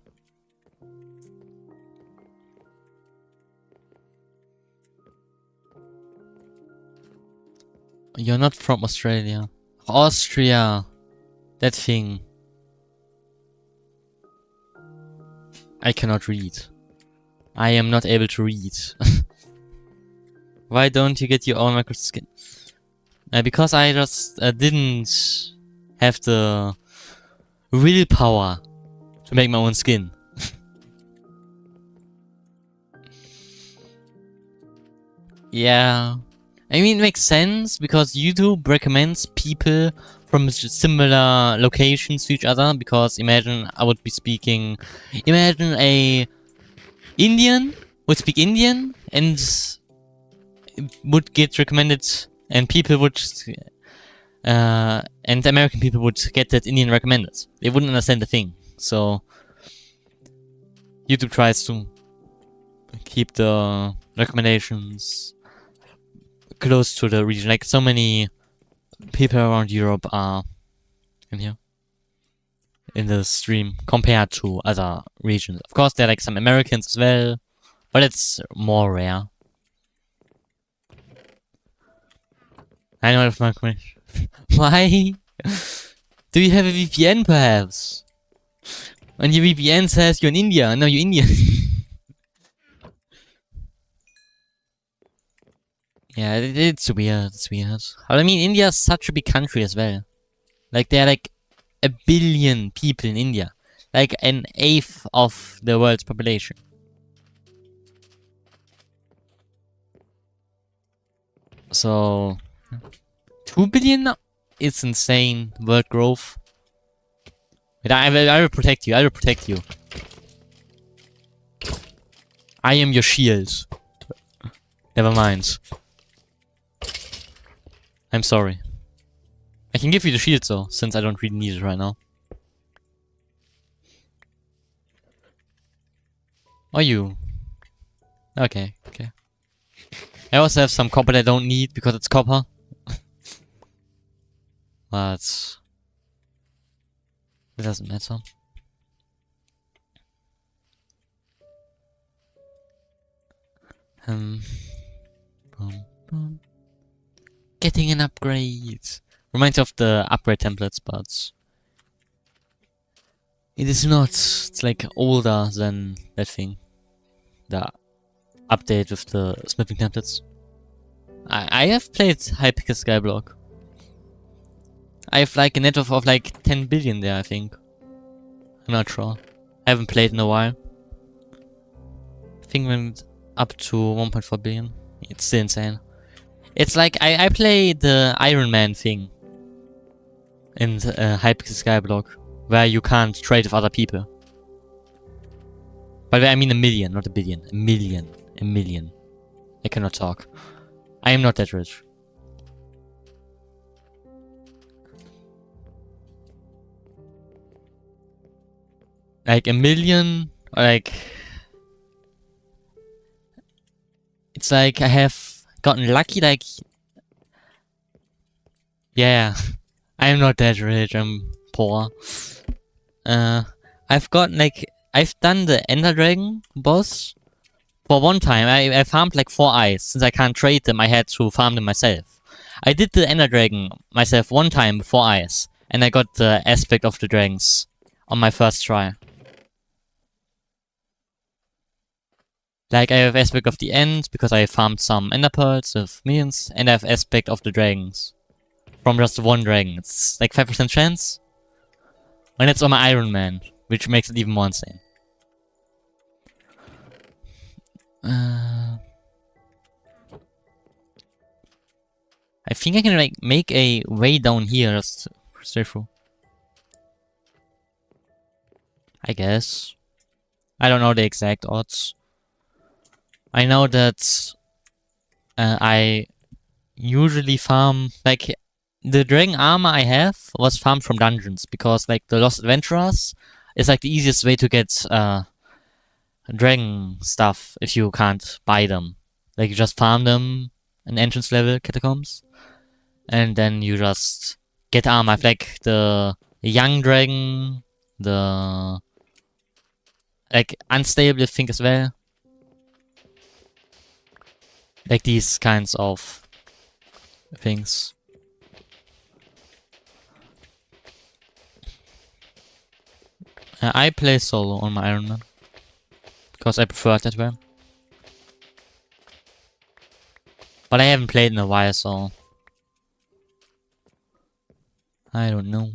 You're not from Australia. Austria. That thing. I cannot read. I am not able to read. Why don't you get your own micro skin? Because I just didn't have the willpower to make my own skin. Yeah. I mean, it makes sense because YouTube recommends people from similar locations to each other. Because imagine I would be speaking... Imagine a Indian would speak Indian and would get recommended, and people would... and American people would get that Indian recommended. They wouldn't understand the thing. So YouTube tries to keep the recommendations close to the region. Like, so many people around Europe are in here in the stream compared to other regions. Of course, there are like some Americans as well, but it's more rare. I know my question. Why? Do you have a VPN perhaps? And your VPN says you're in India. No, you're Indian. Yeah, it's weird. It's weird. But I mean, India is such a big country as well. Like, there are like 1 billion people in India. Like, an eighth of the world's population. So 2 billion is insane world growth. But I will protect you. I will protect you. I am your shield. Never mind. I'm sorry. I can give you the shield though, since I don't really need it right now. Or you. Okay, okay. I also have some copper that I don't need because it's copper. But it doesn't matter. Boom, boom. Getting an upgrade. Reminds me of the upgrade templates, but it is not. It's like older than that thing. The update with the smithing templates. I have played Hypixel Skyblock. I have like a net of like 10 billion there, I think. I'm not sure. I haven't played in a while. I think went up to 1.4 billion. It's still insane. It's like I play the Iron Man thing in Hypixel Skyblock, where you can't trade with other people. By the way, I mean 1 million, not 1 billion. 1 million. 1 million. I cannot talk. I am not that rich. Like 1 million, like... It's like I have gotten lucky, like... Yeah. I'm not that rich, I'm poor. I've gotten like... I've done the Ender Dragon boss for one time. I farmed like 4 eyes. Since I can't trade them, I had to farm them myself. I did the Ender Dragon myself one time with 4 eyes. And I got the aspect of the dragons on my first try. Like, I have aspect of the end because I farmed some ender pearls with minions, and I have aspect of the dragons from just one dragon. It's like 5% chance. And it's on my Iron Man, which makes it even more insane. I think I can like make a way down here just straight through. I guess. I don't know the exact odds. I know that I usually farm, like, the dragon armor I have was farmed from dungeons, because, like, the Lost Adventurers is, like, the easiest way to get dragon stuff if you can't buy them. Like, you just farm them in entrance level catacombs, and then you just get armor. Like, the young dragon, the, like, unstable thing as well. Like these kinds of things. I play solo on my Iron Man. Because I prefer it that way. But I haven't played in a while, so... I don't know.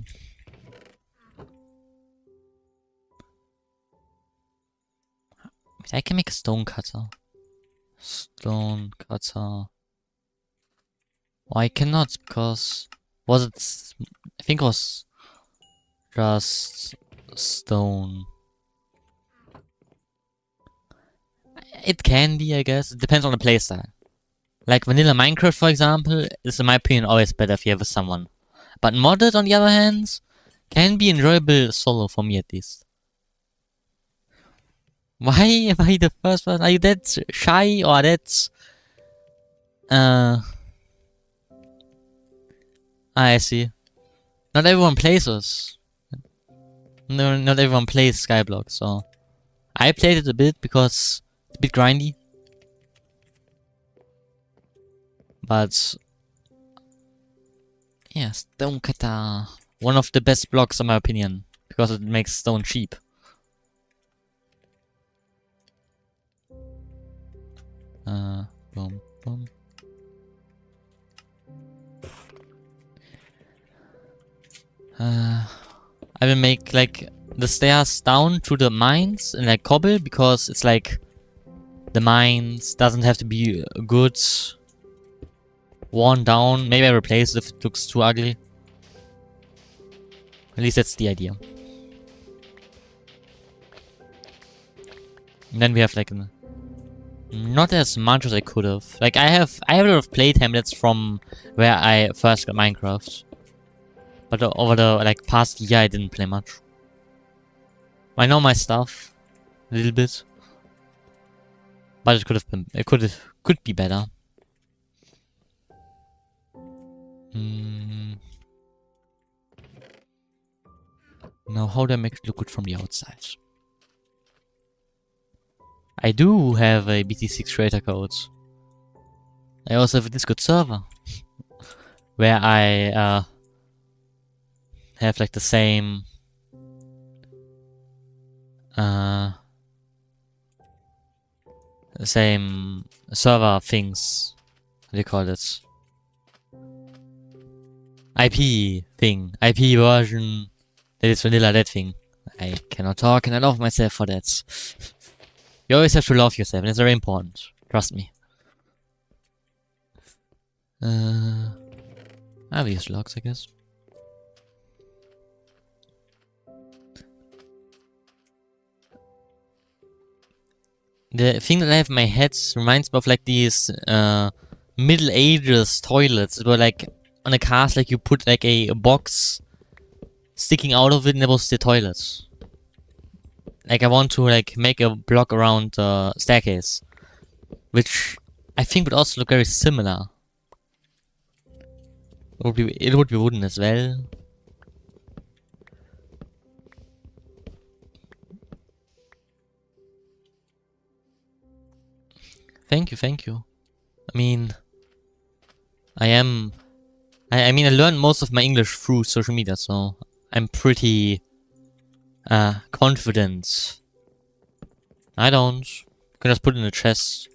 I can make a stone cutter. Stone cutter. Oh, I cannot, because... Was it... I think it was... just... stone. It can be, I guess. It depends on the playstyle. Like vanilla Minecraft, for example, is in my opinion always better if you have with someone. But modded, on the other hand, can be enjoyable solo for me at least. Why am I the first one? Are you that shy or that... I see. Not everyone plays us. No, not everyone plays Skyblock, so... I played it a bit because it's a bit grindy. But... yeah, stone cutter. One of the best blocks in my opinion. Because it makes stone cheap. Boom, boom. I will make like the stairs down to the mines in like cobble because it's like the mines doesn't have to be good worn down. Maybe I replace it if it looks too ugly. At least that's the idea. And then we have like not as much as I could have. Like I have a lot of play templates from where I first got Minecraft. But over the like past year I didn't play much. I know my stuff a little bit. But it could be better. Now how do I make it look good from the outside? I do have a BT6 creator code. I also have a Discord server. Where I have like the same server things. What do you call it? IP thing. IP version. That is vanilla, that thing. I cannot talk and I love myself for that. You always have to love yourself and it's very important. Trust me. I will use logs, I guess. The thing that I have in my head reminds me of like these Middle Ages toilets. It were like on a cast, like you put like a box sticking out of it and that was the toilet. Like I want to like make a block around the staircase. Which I think would also look very similar. It would be wooden as well. Thank you, thank you. I mean... I mean, I learned most of my English through social media, so... I'm pretty... confident. I don't. You can just put it in the chest.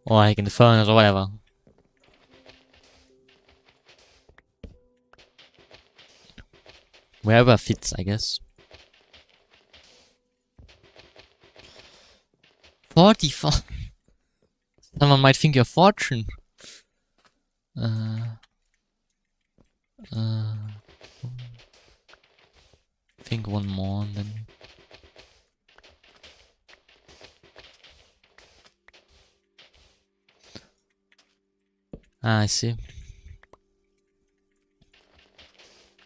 Or like in the furnace or whatever. Wherever fits, I guess. 44. Someone might think you're fortune. Think one more and then. I see.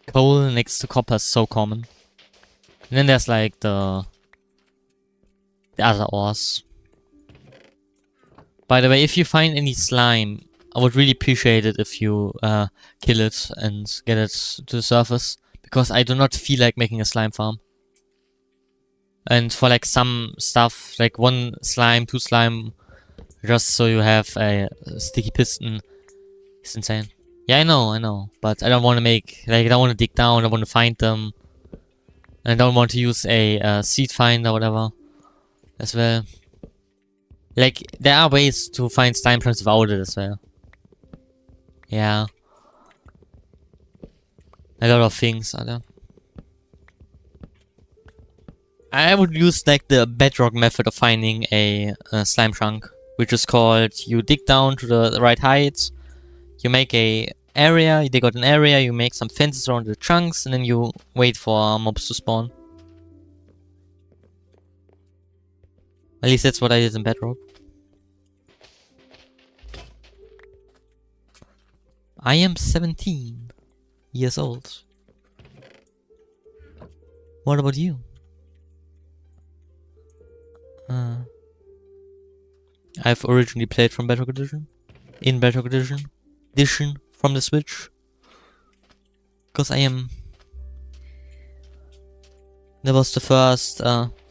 Coal next to copper is so common. And then there's like the other ores. By the way, if you find any slime, I would really appreciate it if you kill it and get it to the surface. Because I do not feel like making a slime farm. And for like some stuff, like 1 slime, 2 slime, just so you have a sticky piston, is insane. Yeah, I know. But I don't want to make, like, I don't want to dig down, I want to find them. And I don't want to use a seed finder or whatever as well. Like, there are ways to find slime plants without it as well. Yeah. A lot of things are there. I would use like the bedrock method of finding a slime chunk, which is called you dig down to the right height, you make a area, you dig out an area, you make some fences around the chunks, and then you wait for mobs to spawn. At least that's what I did in bedrock. I am 17 years old. What about you? I've originally played from Bedrock Edition. In Bedrock Edition. From the Switch. Because I am... That was the first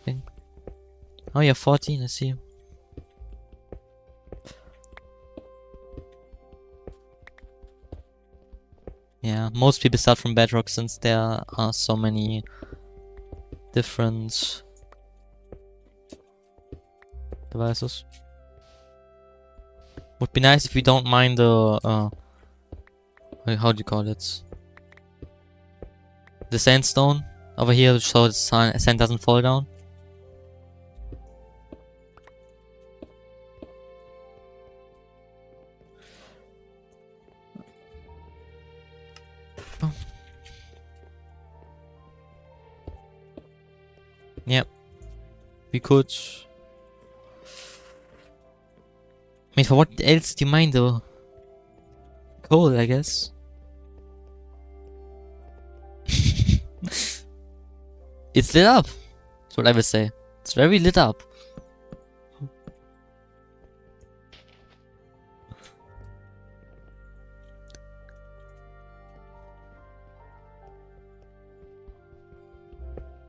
thing. Oh, you're 14, I see. Yeah, most people start from Bedrock since there are so many different devices. Would be nice if we don't mind the how do you call it? The sandstone over here, so the sand doesn't fall down. Yep. We could. I mean, for what else do you mind though? Coal, I guess. It's lit up. That's what I would say. It's very lit up.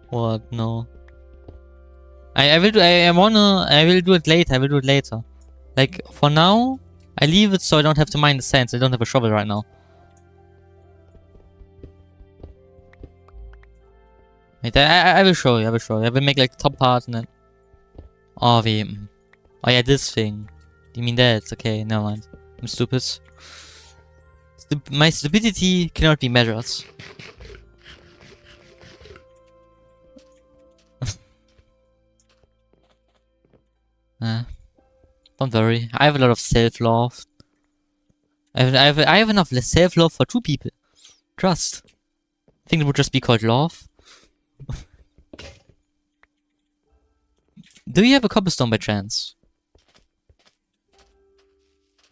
What? No. I will do. I will do it later. I will do it later. Like for now, I leave it so I don't have to mine the sands. I don't have a shovel right now. Wait, I will show you. I will show you. I will make like the top part and then. Oh, oh yeah, this thing. You mean that? Okay, never mind. I'm stupid. My stupidity cannot be measured. Don't worry. I have a lot of self-love. I have enough self-love for 2 people. Trust. I think it would just be called love. Do you have a cobblestone by chance?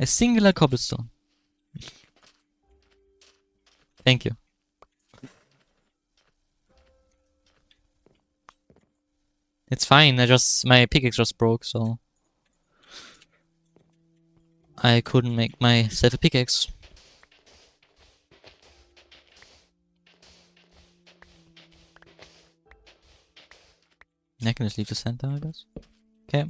A singular cobblestone. Thank you. It's fine, my pickaxe just broke, so I couldn't make myself a pickaxe. I can just leave the sand there, I guess. Okay.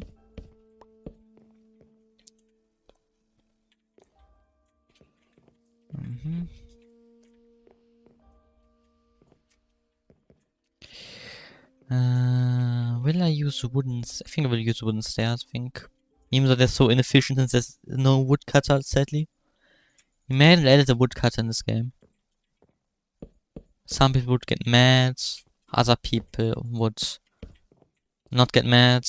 Will I use wooden... I think I will use wooden stairs, I think. Even though they're so inefficient since there's no woodcutter, sadly. Imagine I added a woodcutter in this game. Some people would get mad. Other people would not get mad.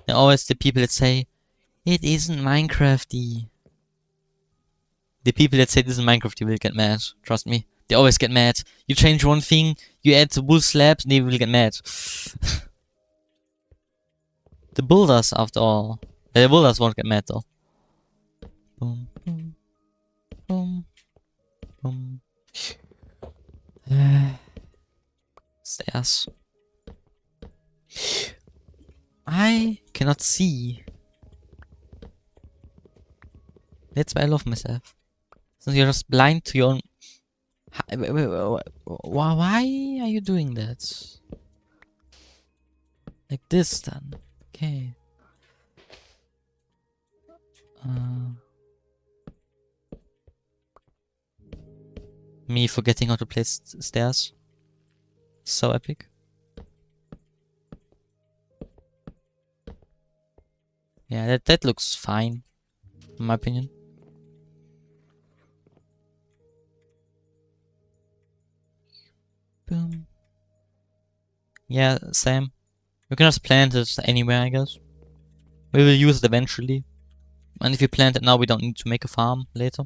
There are always the people that say, it isn't Minecrafty. The people that say this isn't Minecrafty will get mad. Trust me. They always get mad. You change one thing, you add the wool slabs, and they will get mad. The builders, after all. The builders won't get mad, though. Boom, boom, boom, boom. Stairs. I cannot see. That's why I love myself. So you're just blind to your own... Why are you doing that? Like this then. Okay. Me forgetting how to place stairs. So epic. Yeah, that looks fine, in my opinion. Boom. Yeah, same. We can just plant it anywhere, I guess. We will use it eventually. And if we plant it now, we don't need to make a farm later.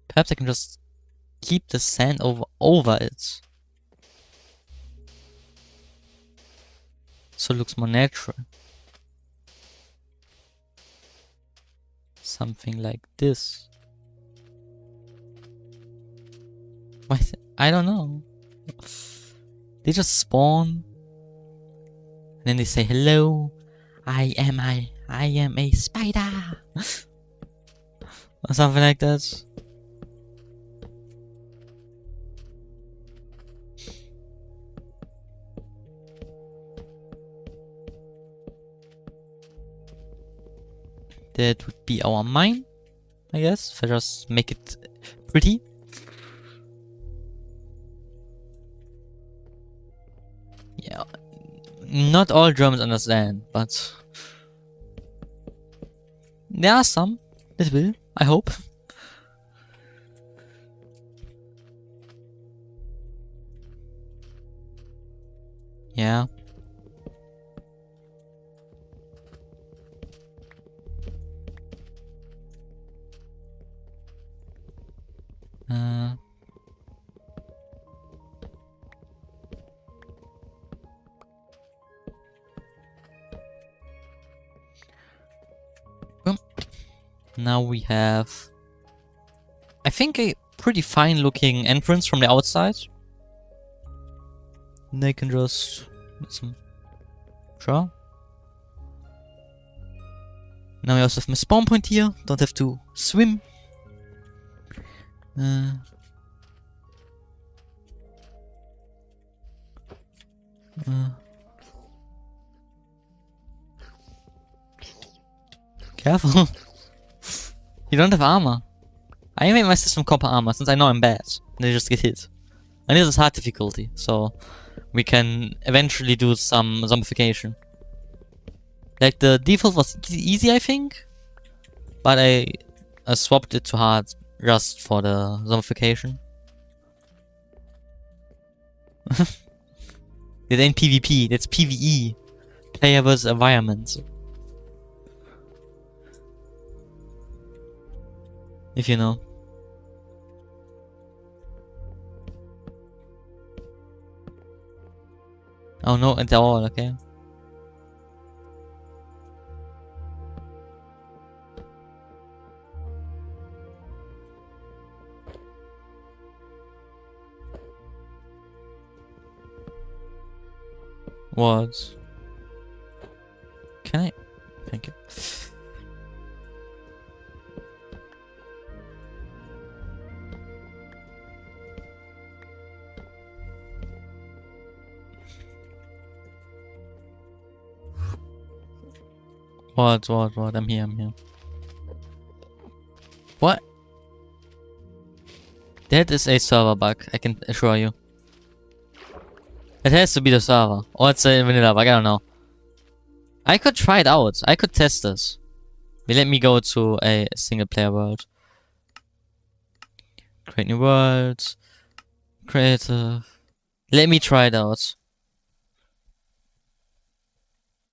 Perhaps I can just keep the sand over it. So it looks more natural. Something like this. What? I don't know. They just spawn. And then they say, hello, I am a spider. Or something like that. That would be our mine, I guess, if I just make it pretty. Yeah, not all Germans understand, but there are some that will, I hope. Yeah. Boom. Now we have, I think, a pretty fine looking entrance from the outside. And they can just get some. Sure. Now we also have my spawn point here. Don't have to swim. Careful. You don't have armor. I made my system copper armor since I know I'm bad. And they just get hit. And this is hard difficulty, so we can eventually do some zombification. Like the default was easy, I think, but I swapped it to hard just for the zombification. It ain't PvP, that's PvE. Player versus environment. If you know. Oh no, at all, okay. What? Can I? Thank you. What? I'm here. What? That is a server bug, I can assure you. It has to be the server. Or it's a vanilla bug, I don't know. I could try it out. I could test this. Let me go to a single player world. Create new world. Creative. Let me try it out.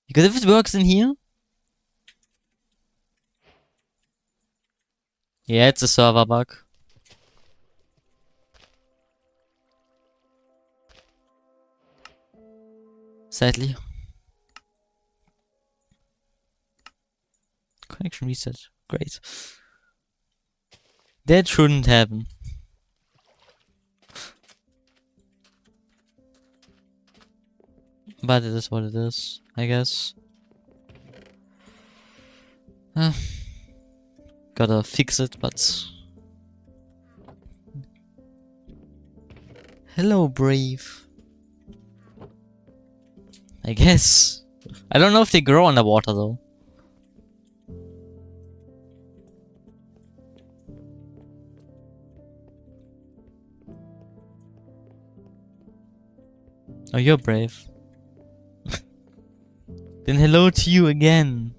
Because if it works in here... Yeah, it's a server bug. Sadly. Connection reset. Great. That shouldn't happen. But it is what it is, I guess. Gotta fix it, but... Hello, Brave. I guess. I don't know if they grow underwater though. Oh, you're brave. Then hello to you again.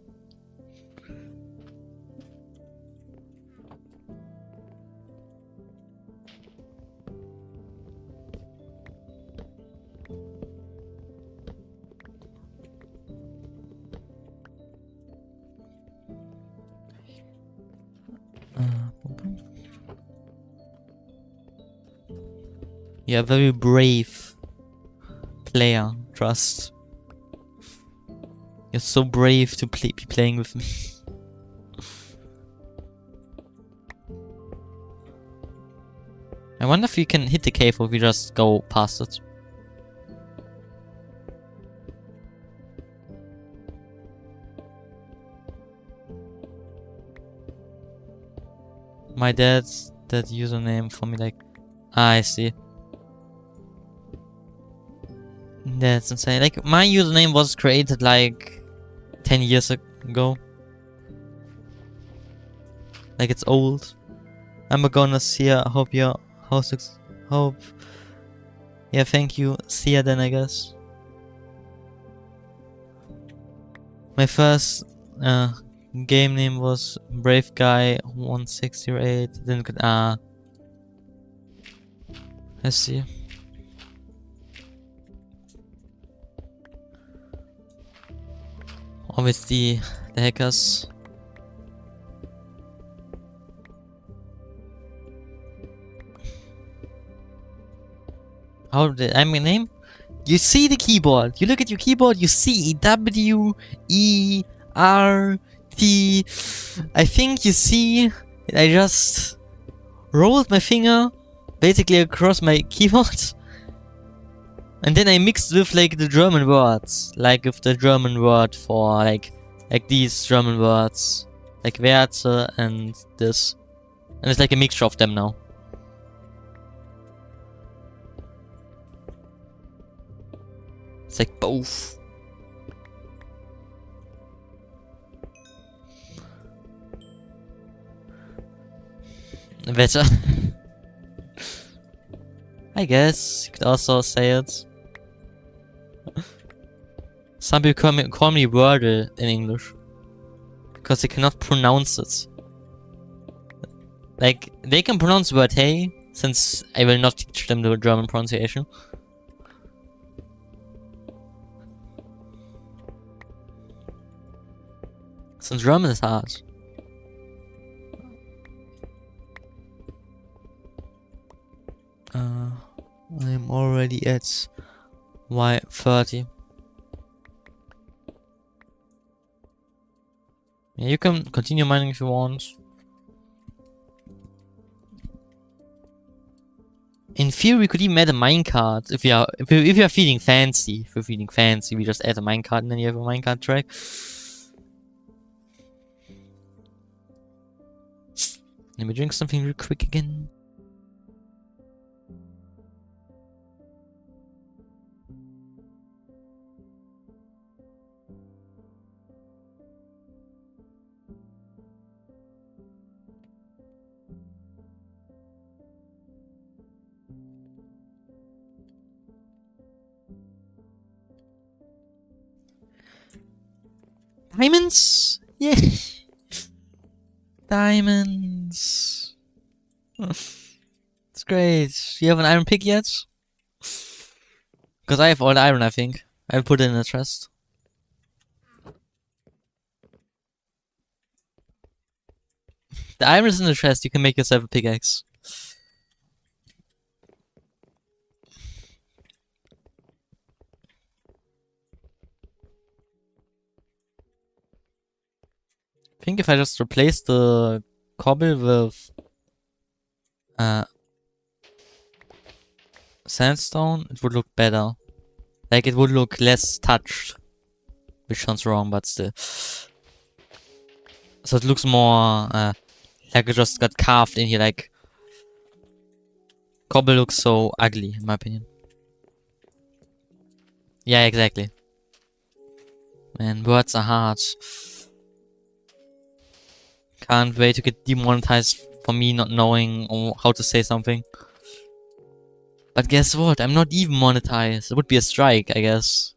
You're a very brave player, Trust. You're so brave to be playing with me. I wonder if we can hit the cave or if we just go past it. My dad's that username for me, like... Ah, I see. That's insane. Like, my username was created like 10 years ago. Like, it's old. I'm gonna see ya. Hope your house hope. Yeah, thank you. See ya then, I guess. My first game name was Brave Guy 1608. Then let's see. Obviously, the hackers. How did I mean name? You see the keyboard. You look at your keyboard. You see W E R T. I think you see. I just rolled my finger basically across my keyboard. And then I mixed with like the German words, like with the German word for like these German words, like wert and this, and it's like a mixture of them now. It's like both. Better. I guess you could also say it. Some people call me Wordle in English. Because they cannot pronounce it. Like, they can pronounce word hey, since I will not teach them the German pronunciation. Since German is hard. I'm already at Y30. Yeah, you can continue mining if you want. In theory, we could even add a minecart if you are feeling fancy. If you're feeling fancy, we just add a minecart and then you have a minecart track. Let me drink something real quick again. Diamonds? Yeah. Diamonds. It's great. You have an iron pick yet? Because I have all the iron, I think. I'll put it in a chest. The iron is in the chest, you can make yourself a pickaxe. I think if I just replace the cobble with sandstone, it would look better. Like, it would look less touched. Which sounds wrong, but still. So it looks more like it just got carved in here, like Cobble looks so ugly, in my opinion. Yeah, exactly. Man, words are hard. Can't wait to get demonetized for me not knowing how to say something. But guess what? I'm not even monetized. It would be a strike, I guess.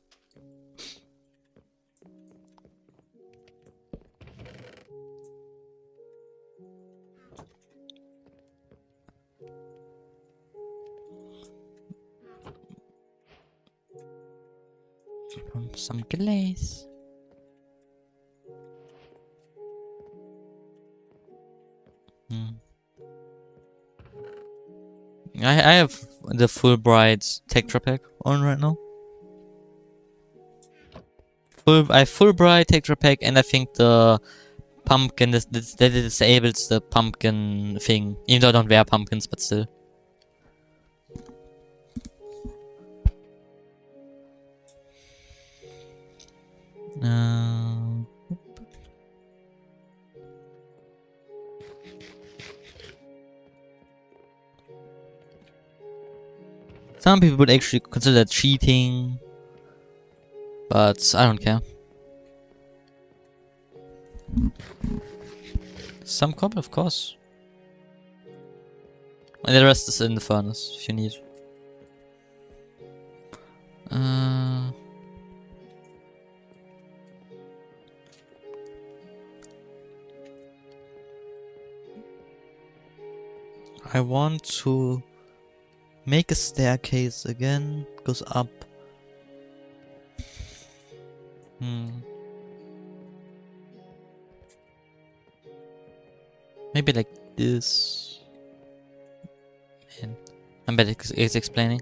Some glaze. I have the Fulbright texture pack on right now. I have Fulbright texture pack, and I think the pumpkin that disables the pumpkin thing. Even though I don't wear pumpkins, but still. Some people would actually consider that cheating, but I don't care. Some copper, of course. And the rest is in the furnace, if you need. I want to make a staircase again. Goes up. Maybe like this. Man, I'm bad at explaining.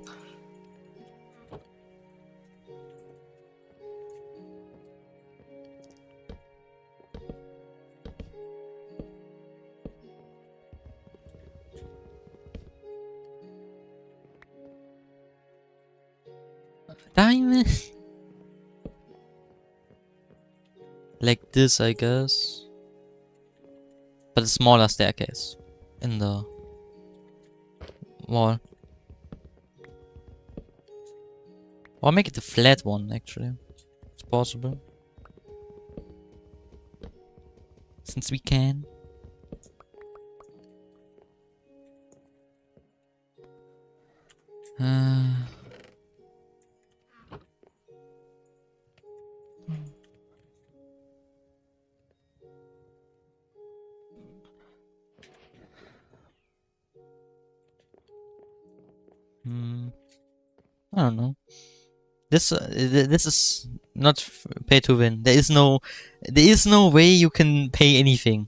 Diamond. Like this, I guess. But a smaller staircase in the wall. Or make it a flat one, actually. It's possible. Since we can. I don't know. This is not pay to win. There is no way you can pay anything.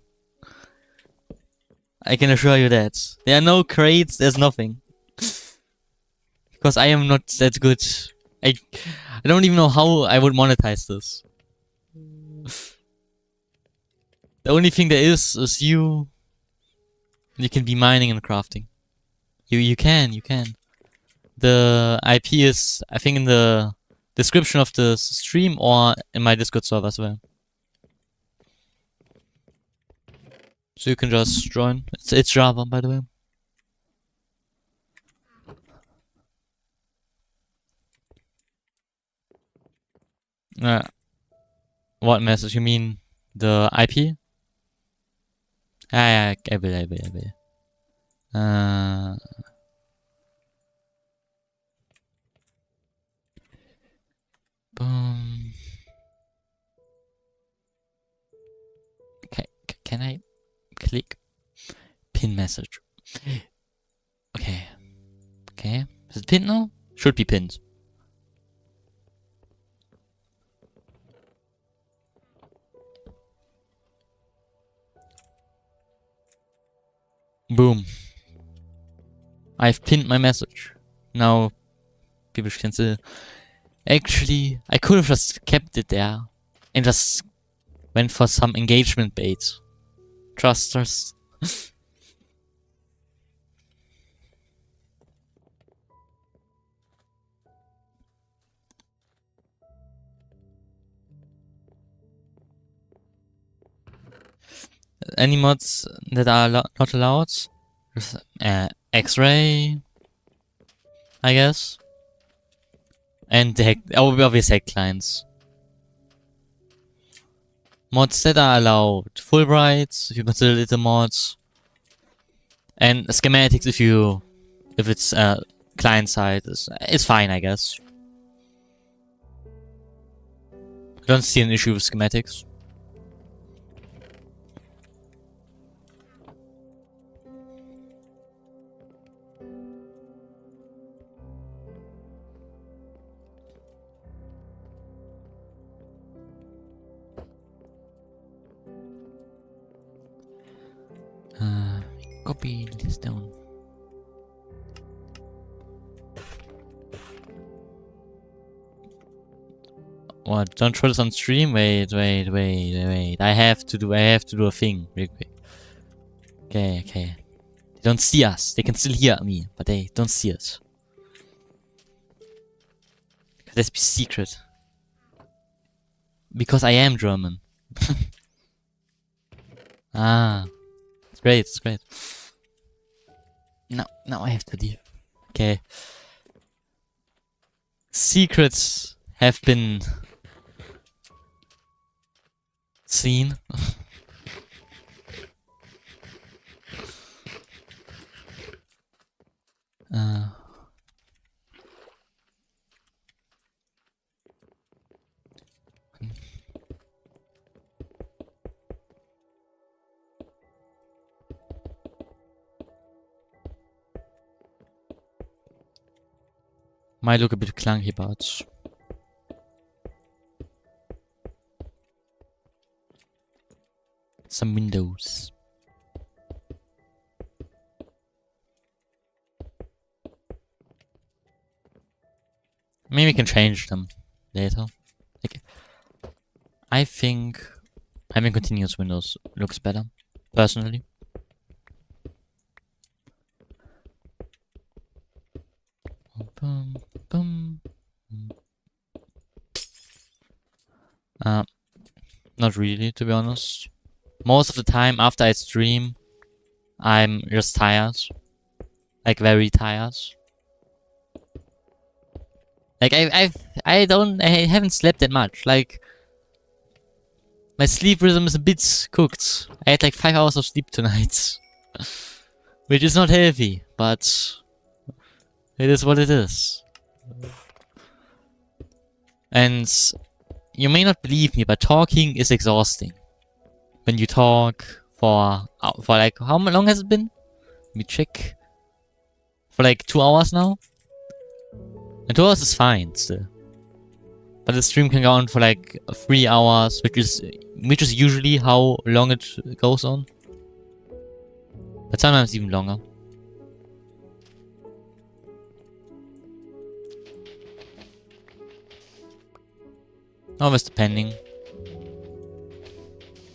I can assure you that. There are no crates, there's nothing. Because I am not that good. I don't even know how I would monetize this. The only thing there is you. You can be mining and crafting. You can. The IP is, I think, in the description of the stream or in my Discord server as well. So you can just join. It's Java, by the way. What message? You mean the IP? I will. Boom. Okay, can I click pin message? Okay. Is it pinned now? Should be pinned. Boom. I've pinned my message. Now people can see. Actually, I could have just kept it there and just went for some engagement bait. Trust. Any mods that are not allowed? X-ray, I guess. And the obvious hack clients. Mods that are allowed. Fulbrights, if you consider little mods. And schematics if it's client side. It's fine, I guess. I don't see an issue with schematics. Copy this down. What? Don't show this on stream? Wait. I have to do a thing real quick. Okay. They don't see us. They can still hear me, but they don't see us. Let's be secret. Because I am German. Ah. It's great. Now I have to leave. Okay. Secrets have been seen. Might look a bit clunky, but some windows. Maybe we can change them later. Like, I think having continuous windows looks better, personally. Not really, to be honest. Most of the time after I stream, I'm just tired. Like, very tired. Like, I haven't slept that much. Like, my sleep rhythm is a bit cooked. I had like 5 hours of sleep tonight. Which is not healthy, but it is what it is. And you may not believe me, but talking is exhausting. When you talk for like, how long has it been? Let me check. For like 2 hours now? And 2 hours is fine still. But the stream can go on for like 3 hours, which is usually how long it goes on. But sometimes even longer. Always depending.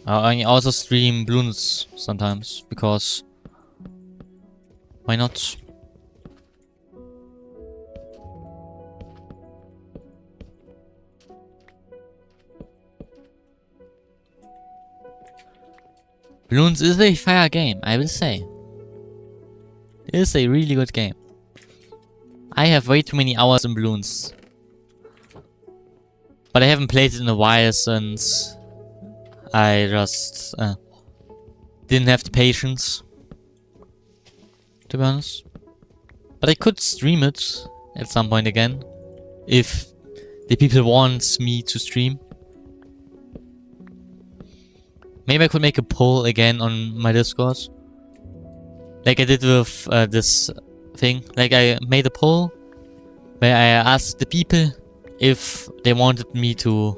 I also stream balloons sometimes, because why not? Balloons is a fire game, I will say. It is a really good game. I have way too many hours in balloons. But I haven't played it in a while since I just didn't have the patience, to be honest. But I could stream it at some point again, if the people want me to stream. Maybe I could make a poll again on my Discord, like I did with this thing. Like, I made a poll where I asked the people if they wanted me to,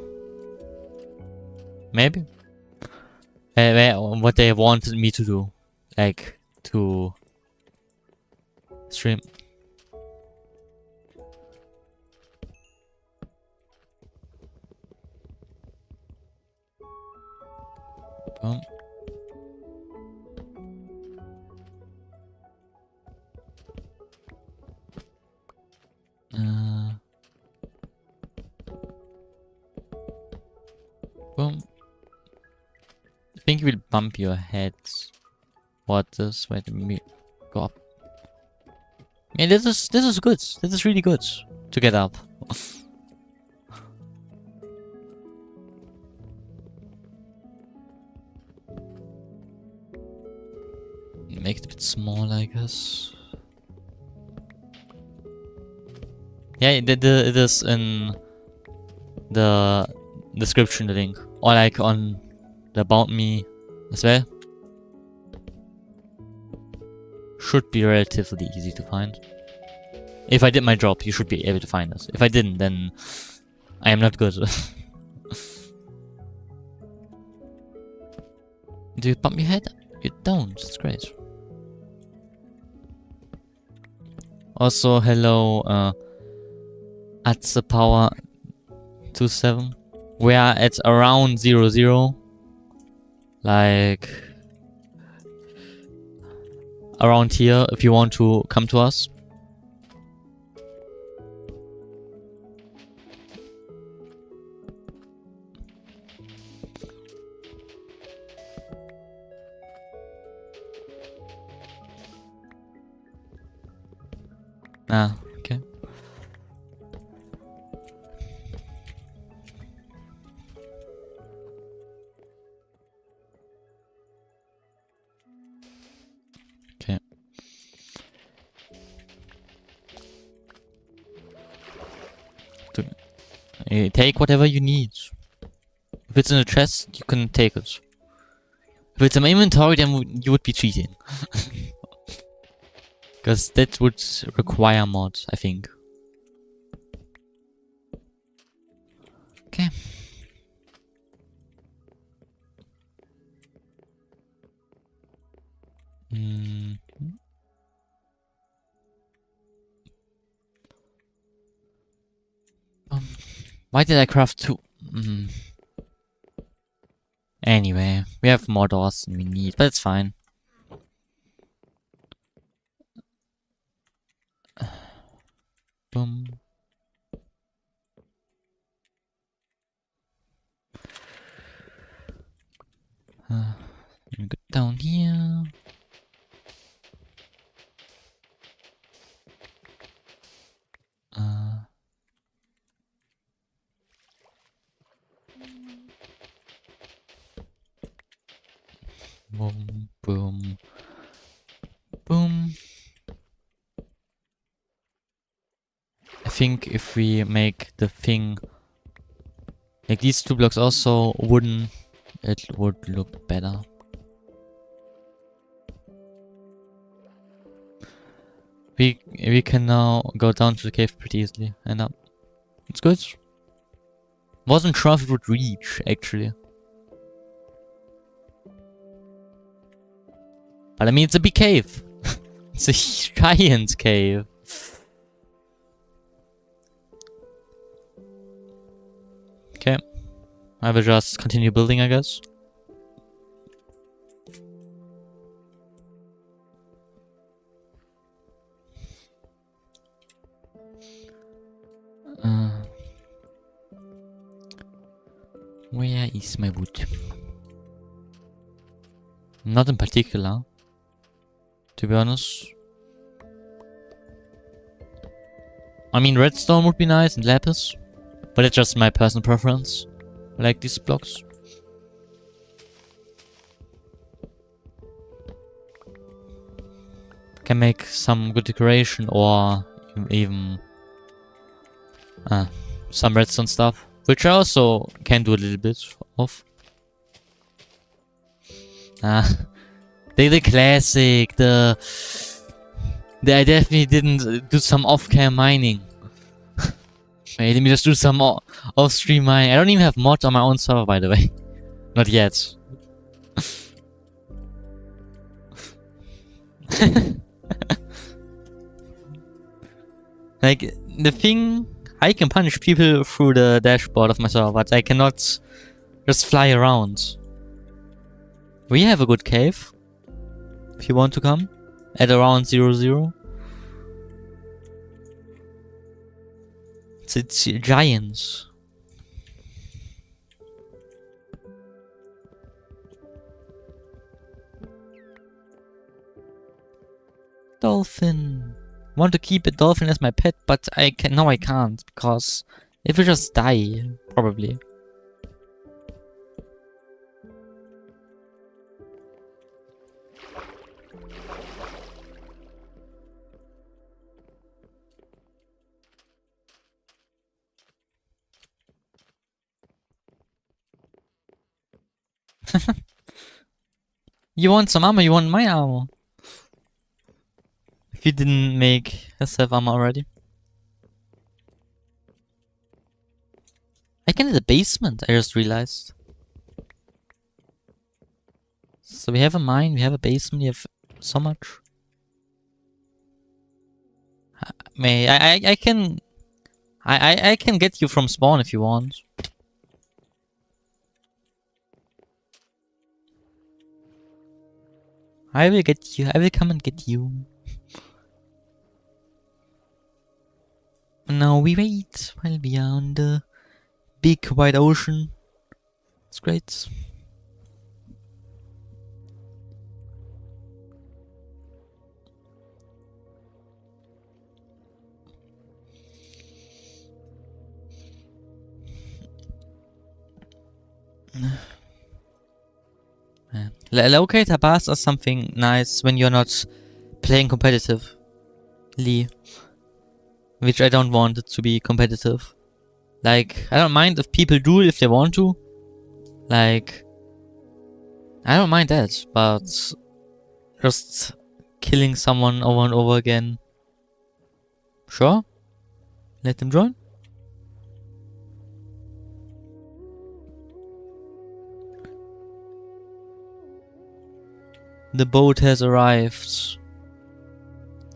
maybe, what they wanted me to do, like, to stream. Boom. Boom. I think you will bump your head. What this? Wait, let me go up. Yeah, this is good. This is really good to get up. Make it a bit smaller, I guess. Yeah, it is in the description, the link, or like on the About Me as well. Should be relatively easy to find. If I did my job, you should be able to find us. If I didn't, then I am not good. Do you bump your head? You don't. It's great. Also, hello, at the power 27. We are at around 0, like around here. If you want to come to us. Ah, okay. Okay. Take whatever you need. If it's in a chest, you can take it. If it's in my inventory, then you would be cheating. Because that would require mods, I think. Okay. Why did I craft 2? Anyway, we have more doors than we need, but it's fine. Boom. Go down here. Boom, boom, boom. I think if we make the thing like these 2 blocks also wooden, it would look better. We can now go down to the cave pretty easily and up. It's good. Wasn't sure if it would reach actually. But I mean, it's a big cave. It's a giant cave. Okay. I will just continue building, I guess. Where is my wood? Not in particular, to be honest. I mean, redstone would be nice and lapis, but it's just my personal preference. I like these blocks. Can make some good decoration or even some redstone stuff, which I also can do a little bit of. The classic, I definitely didn't do some off-cam mining. Wait, let me just do some off-stream mining. I don't even have mods on my own server, by the way. Not yet. Like, the thing, I can punish people through the dashboard of my server, but I cannot just fly around. We have a good cave. If you want to come. At around 0. It's giants. Dolphin. want to keep a dolphin as my pet, but I can't because it will just die probably. You want some armor? You want my armor? If you didn't make yourself armor already. I can hit the basement, I just realized. So we have a mine, we have a basement, we have so much. I can get you from spawn if you want. I will get you, I will come and get you. Now we wait while we are on the big wide ocean. It's great. Locator bars are something nice when you're not playing competitively. Which I don't want it to be competitive. Like, I don't mind if people do it if they want to. Like, I don't mind that, but just killing someone over and over again. Sure, let them join. The boat has arrived.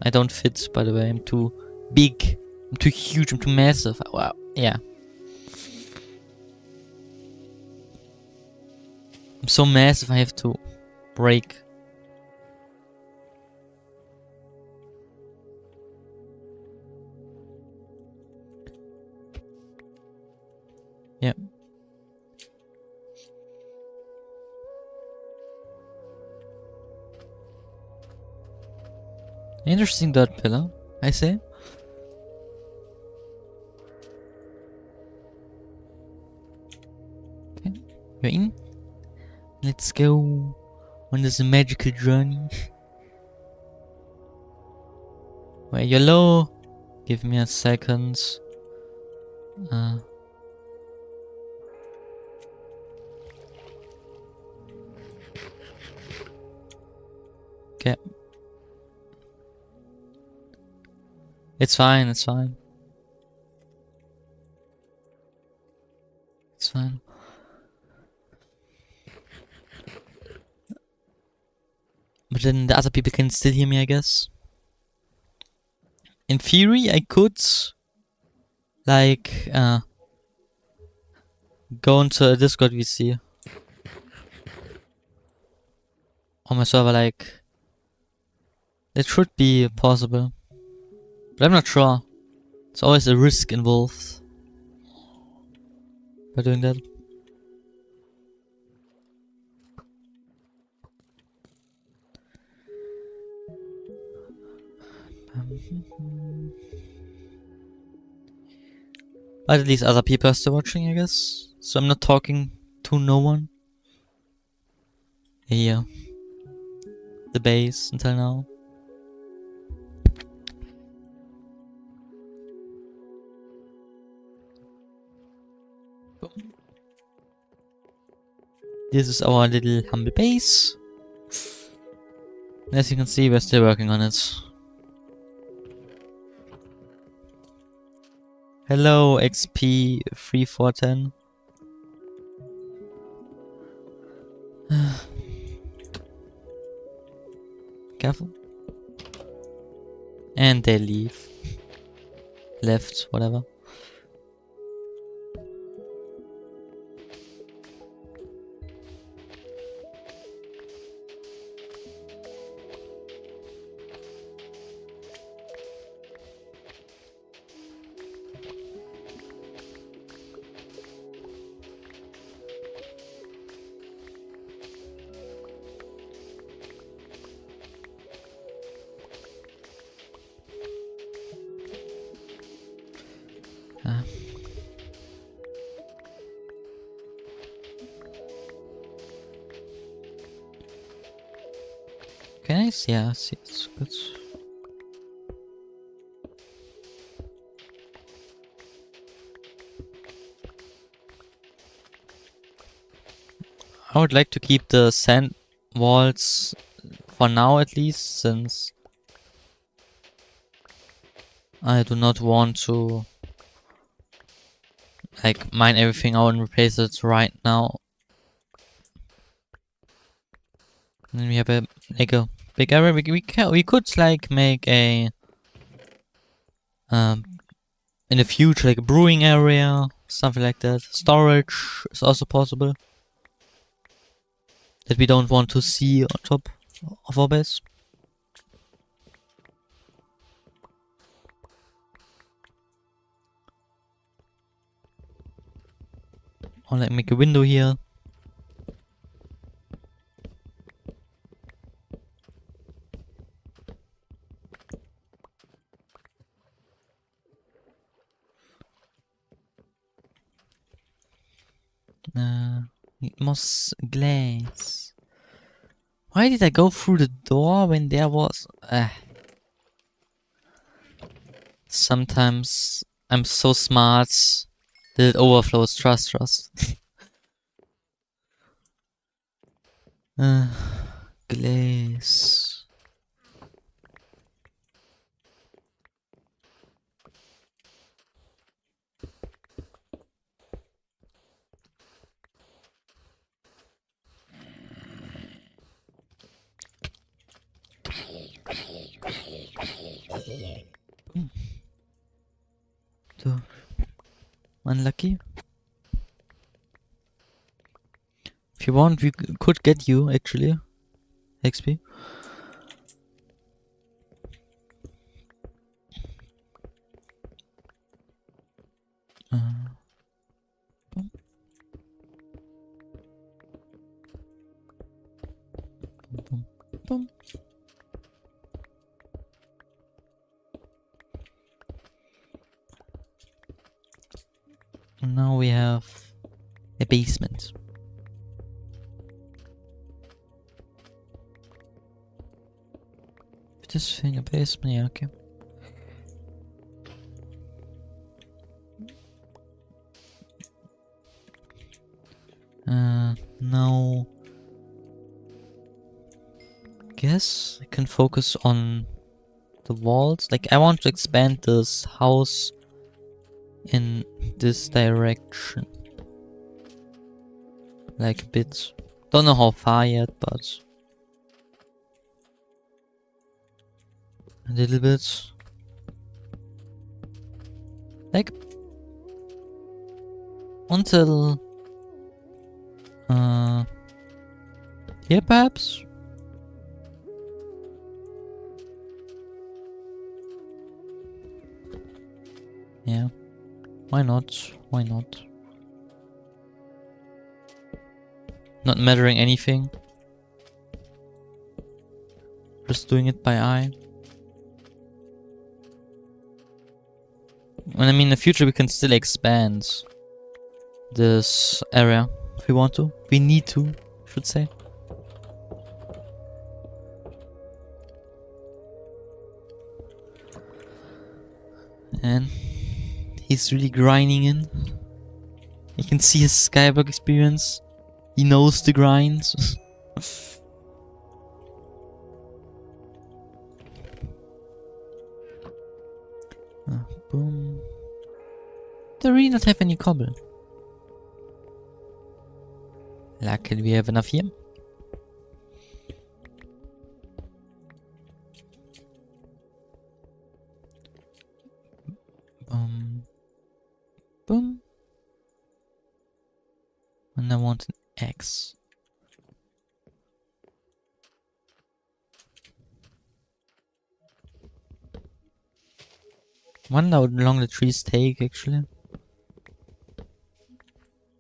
I don't fit, by the way. I'm too big. I'm too huge. I'm too massive. Wow. Yeah. I'm so massive I have to break. Yeah. Interesting dirt pillar, I say. Okay, you're in. Let's go on this magical journey. Wait, you're low. Give me a second. Okay. It's fine, it's fine. It's fine. But then the other people can still hear me, I guess. In theory, I could, like, go into a Discord VC on my server, like, it should be possible. But I'm not sure. It's always a risk involved by doing that. But at least other people are still watching, I guess. So I'm not talking to no one. Yeah. The base until now. This is our little humble base. As you can see, we're still working on it. Hello, XP 3410. Careful. And they leave. Left, whatever. Can I see? Yeah, I see. It's good. I would like to keep the sand walls for now at least, since I do not want to like mine everything out and replace it right now. And then we have a big area. We could like make a in the future like a brewing area, something like that. Storage is also possible. That we don't want to see on top of our base. Or like make a window here. Moss glass. Why did I go through the door when there was... Sometimes I'm so smart that it overflows. Trust. Glass. So, unlucky. If you want, we could get you actually XP. Boom. And now we have a basement. This thing a basement, yeah, okay. Now guess I can focus on the walls. Like I want to expand this house in this direction. Like a bit. Don't know how far yet, but a little bit. Like until here perhaps? Yeah. Why not? Why not? Not measuring anything. Just doing it by eye. And I mean in the future we can still expand this area if we want to. We need to, I should say. And he's really grinding in. You can see his Skyblock experience. He knows the grind. Boom. Do we not have any cobble? Luckily we have enough here. Boom. And I want an X. Wonder how long the trees take actually.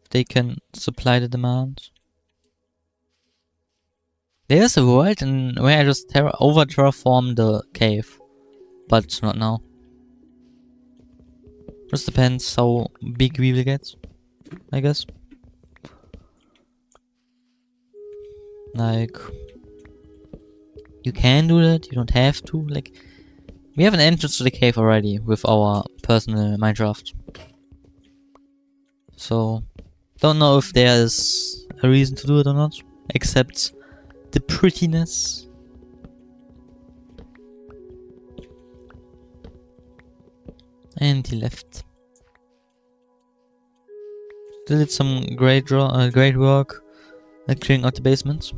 If they can supply the demand. There's a world where I just over terraform the cave. But not now. Just depends how big we will get, I guess. Like, You can do that, you don't have to. Like, we have an entrance to the cave already with our personal Minecraft. So, don't know if there is a reason to do it or not, except the prettiness. And he left. Still did some great work at clearing out the basement.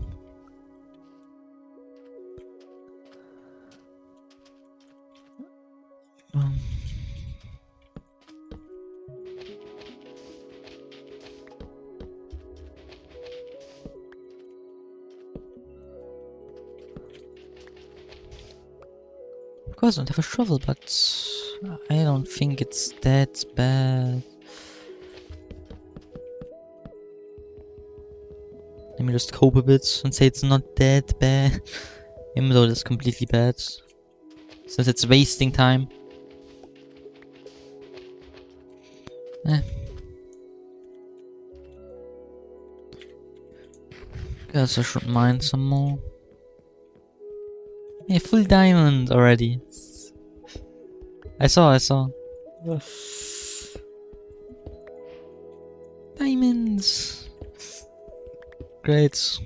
Of course, I don't have a shovel, but I don't think it's that bad. Let me just cope a bit and say it's not that bad, even though it's completely bad, since it's wasting time. Guess I should mine some more. Yeah, full diamond already. I saw. Diamonds. Great.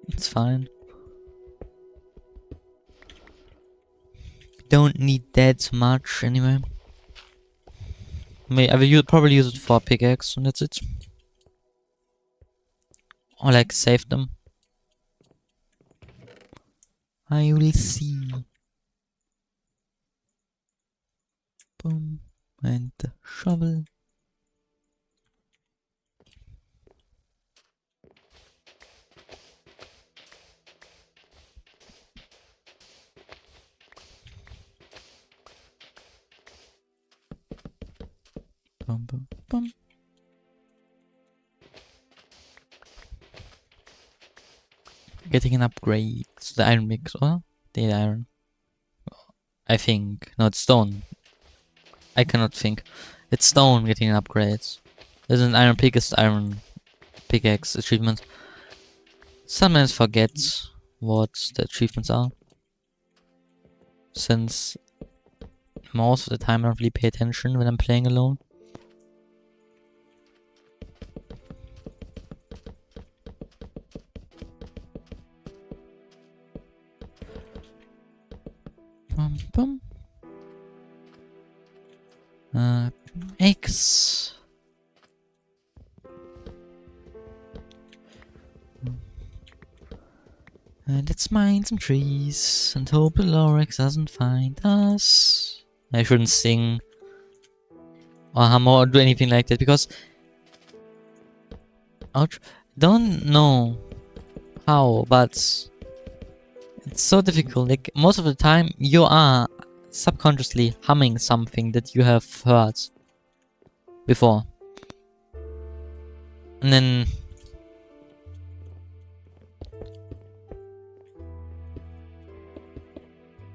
It's fine. Don't need that much anyway. I will probably use it for a pickaxe and that's it. Or like save them. I will see. Boom. And the shovel. Boom, boom, boom. Getting an upgrade. It's the iron mix, or the iron. I think. No, it's stone. I cannot think. It's stone getting an upgrade. There's an iron pickaxe achievement. Sometimes forget what the achievements are, since most of the time I don't really pay attention when I'm playing alone. Bum, bum. X. Let's mine some trees and hope the Lorex doesn't find us. I shouldn't sing or hum or do anything like that because ouch, don't know how, but it's so difficult. Like most of the time you are subconsciously humming something that you have heard before, and then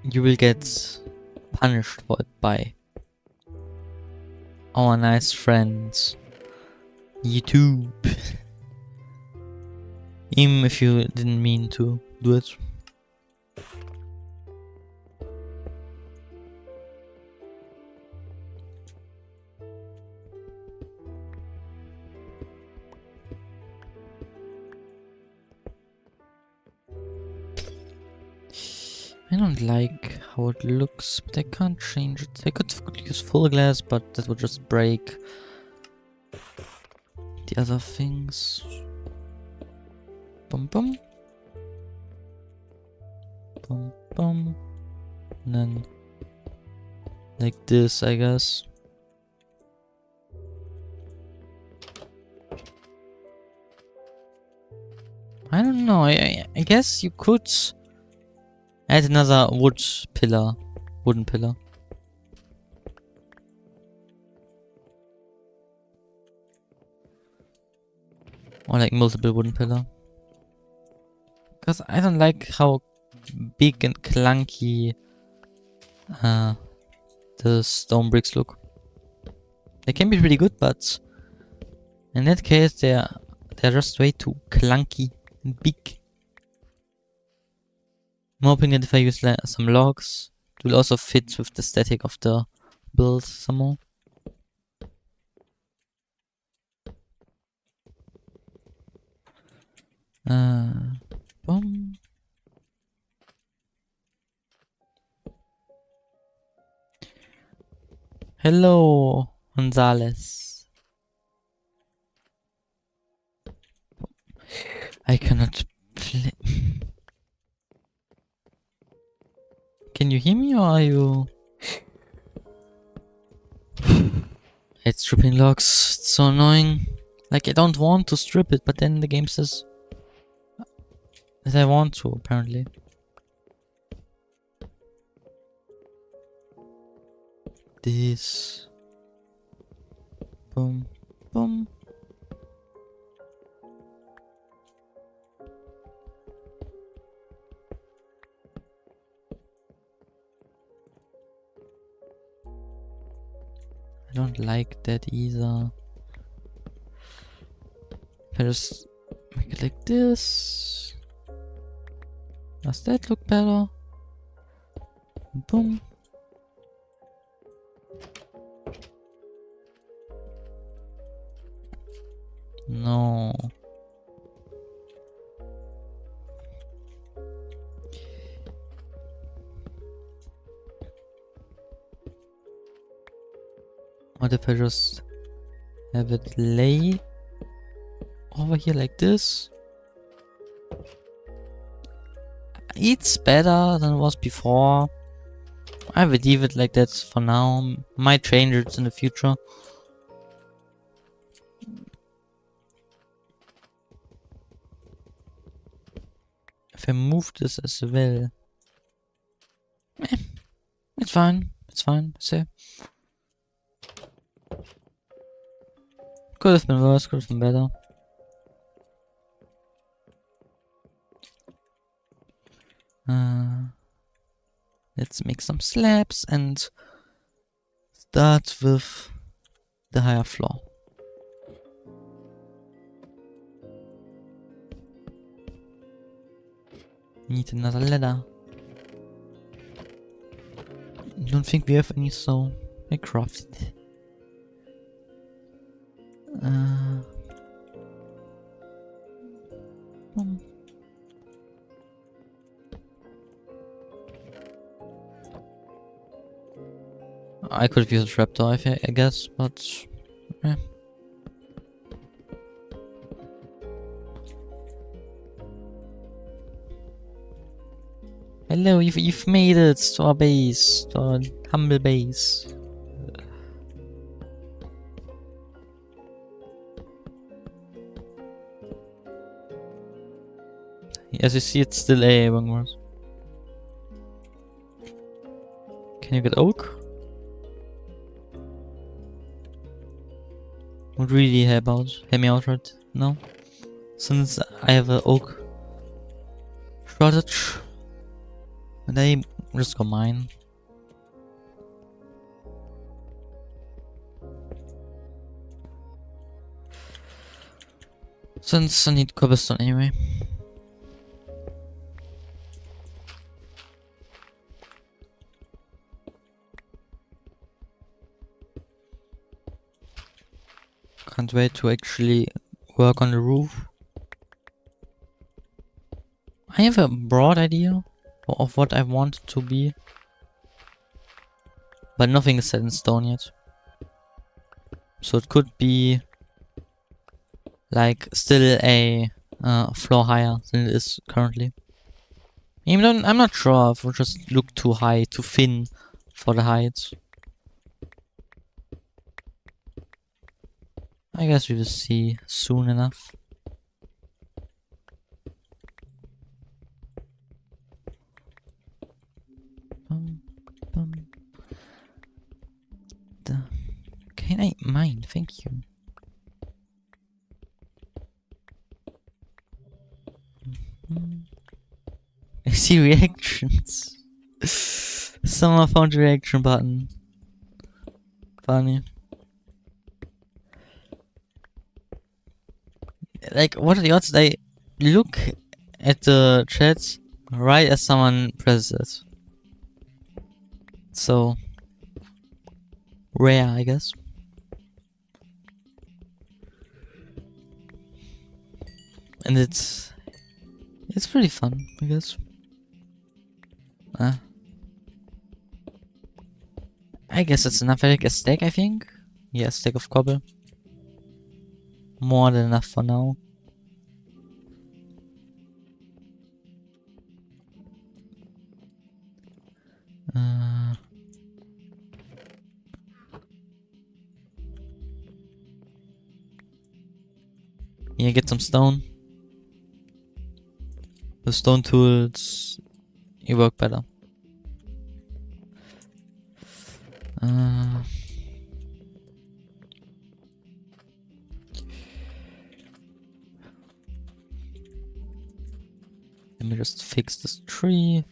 you will get punished for it by our nice friends YouTube. Even if you didn't mean to do it. I don't like how it looks, but I can't change it. I could use full glass, but that would just break the other things. Bum bum. Bum bum. And then like this, I guess. I don't know, I guess you could add another wooden pillar. Or like multiple wooden pillar. Because I don't like how big and clunky the stone bricks look. They can be pretty good, but in that case they're They're just way too clunky and big. I'm hoping that if I use some logs, it will also fit with the aesthetic of the build some more. Boom. Hello, Gonzalez. I cannot play. Can you hear me or are you? It's stripping logs. It's so annoying. Like, I don't want to strip it, but then the game says that I want to, apparently. This. Boom. Boom. I don't like that either. If I just make it like this. Does that look better? Boom. No. What if I just have it lay over here like this? It's better than it was before. I would leave it like that for now. Might change it in the future. If I move this as well. It's fine. It's fine. So. Could have been worse, could have been better. Let's make some slabs and start with the higher floor. Need another ladder. Don't think we have any, so I craft it. I could have used a trapdoor, I guess, but yeah. Hello, you've made it to our base, to our humble base. As you see, it's still a Wangwars. Can you get oak? Would really help me out, right? No? Since I have an oak shortage. And I just go mine. Since I need cobblestone anyway. Can't wait to actually work on the roof. I have a broad idea of what I want it to be, but nothing is set in stone yet. So it could be like still a floor higher than it is currently. Even though I'm not sure if it will just look too high, too thin for the heights. I guess we will see soon enough. Can I mine? Thank you. I see reactions. Someone found the reaction button. Funny. Like, what are the odds they look at the chat right as someone presses it? So rare, I guess. And it's pretty fun, I guess. I guess that's enough. Like a stack, I think. Yeah, a stack of cobble. More than enough for now. Yeah, get some stone. The stone tools, you work better. Let me just fix this tree.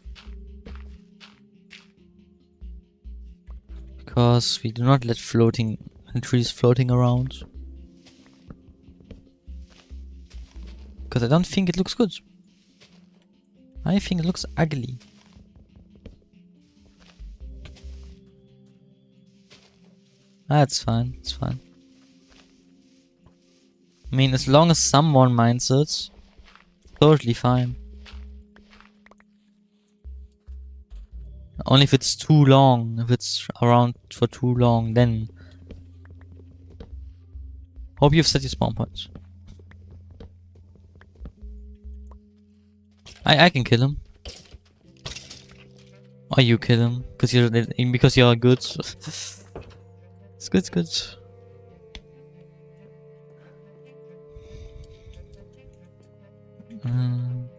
Because we do not let trees floating around. Because I don't think it looks good. I think it looks ugly. That's fine, it's fine. I mean, as long as someone minds it, totally fine. Only if it's too long, if it's around for too long, then... Hope you've set your spawn points. I can kill him. Or you kill him, because you're good. It's good, it's good. Bum,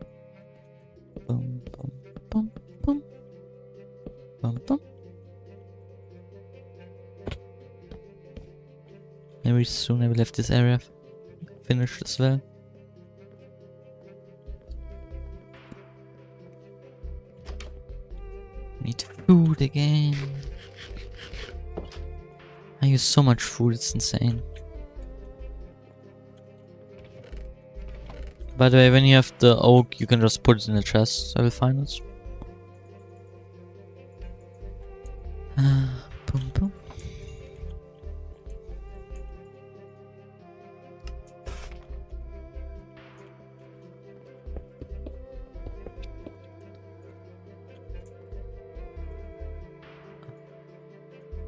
bum, bum, bum. Bum, bum. Very soon I will have this area finished as well. Need food again. I use so much food, it's insane. By the way, when you have the oak, you can just put it in the chest. I will find it. Boom, boom.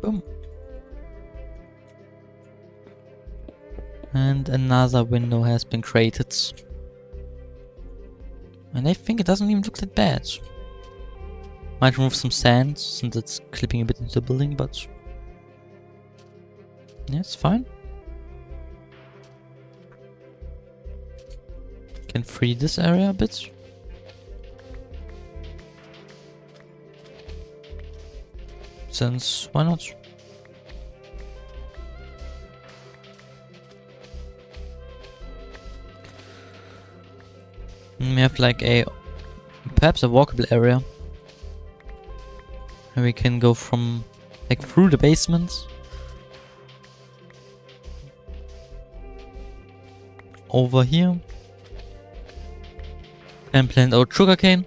Boom. And another window has been created. And I think it doesn't even look that bad. Might remove some sand since it's clipping a bit into the building, but yeah, it's fine. Can free this area a bit. Since why not? And we have like perhaps a walkable area. And we can go from like through the basement over here and plant out sugarcane.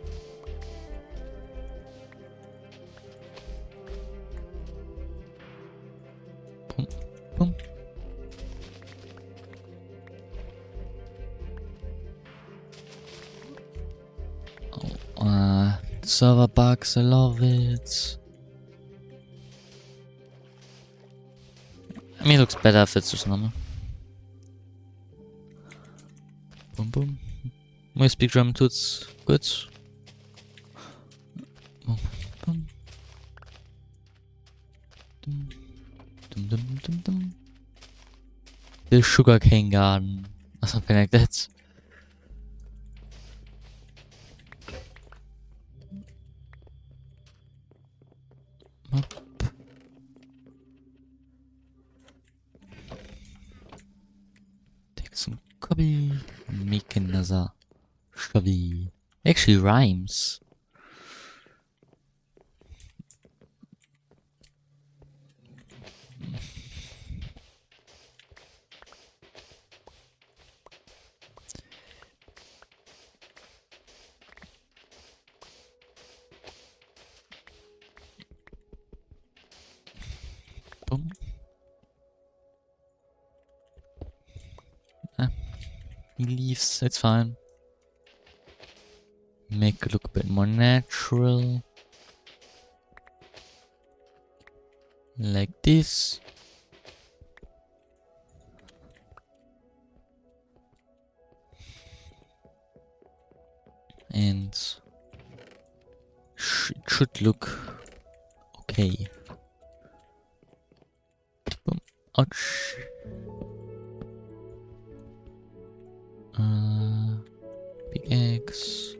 Boom, boom. Oh, server bugs, I love it. I mean, it looks better if it's just normal. Boom, boom. We speak German too, it's good. Boom, boom. Dum, dum, dum, dum, dum. The sugarcane garden, or something like that. Up. Take some copy. Make another copy. Actually rhymes. Boom. Ah, he leaves, it's fine. Make it look a bit more natural. Like this. And it should look okay. Boom. Ouch. Big eggs.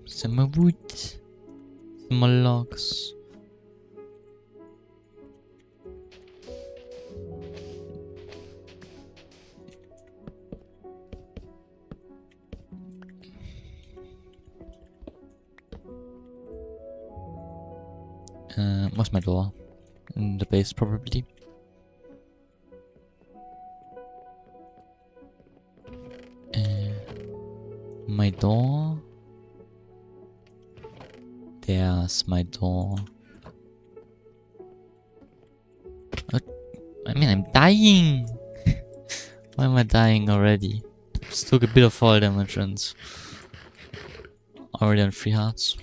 Some more wood. Some more logs. What's my door? In the base, probably. My door. There's my door. I mean, I'm dying! Why am I dying already? Just took a bit of fall damage and already on 3 hearts.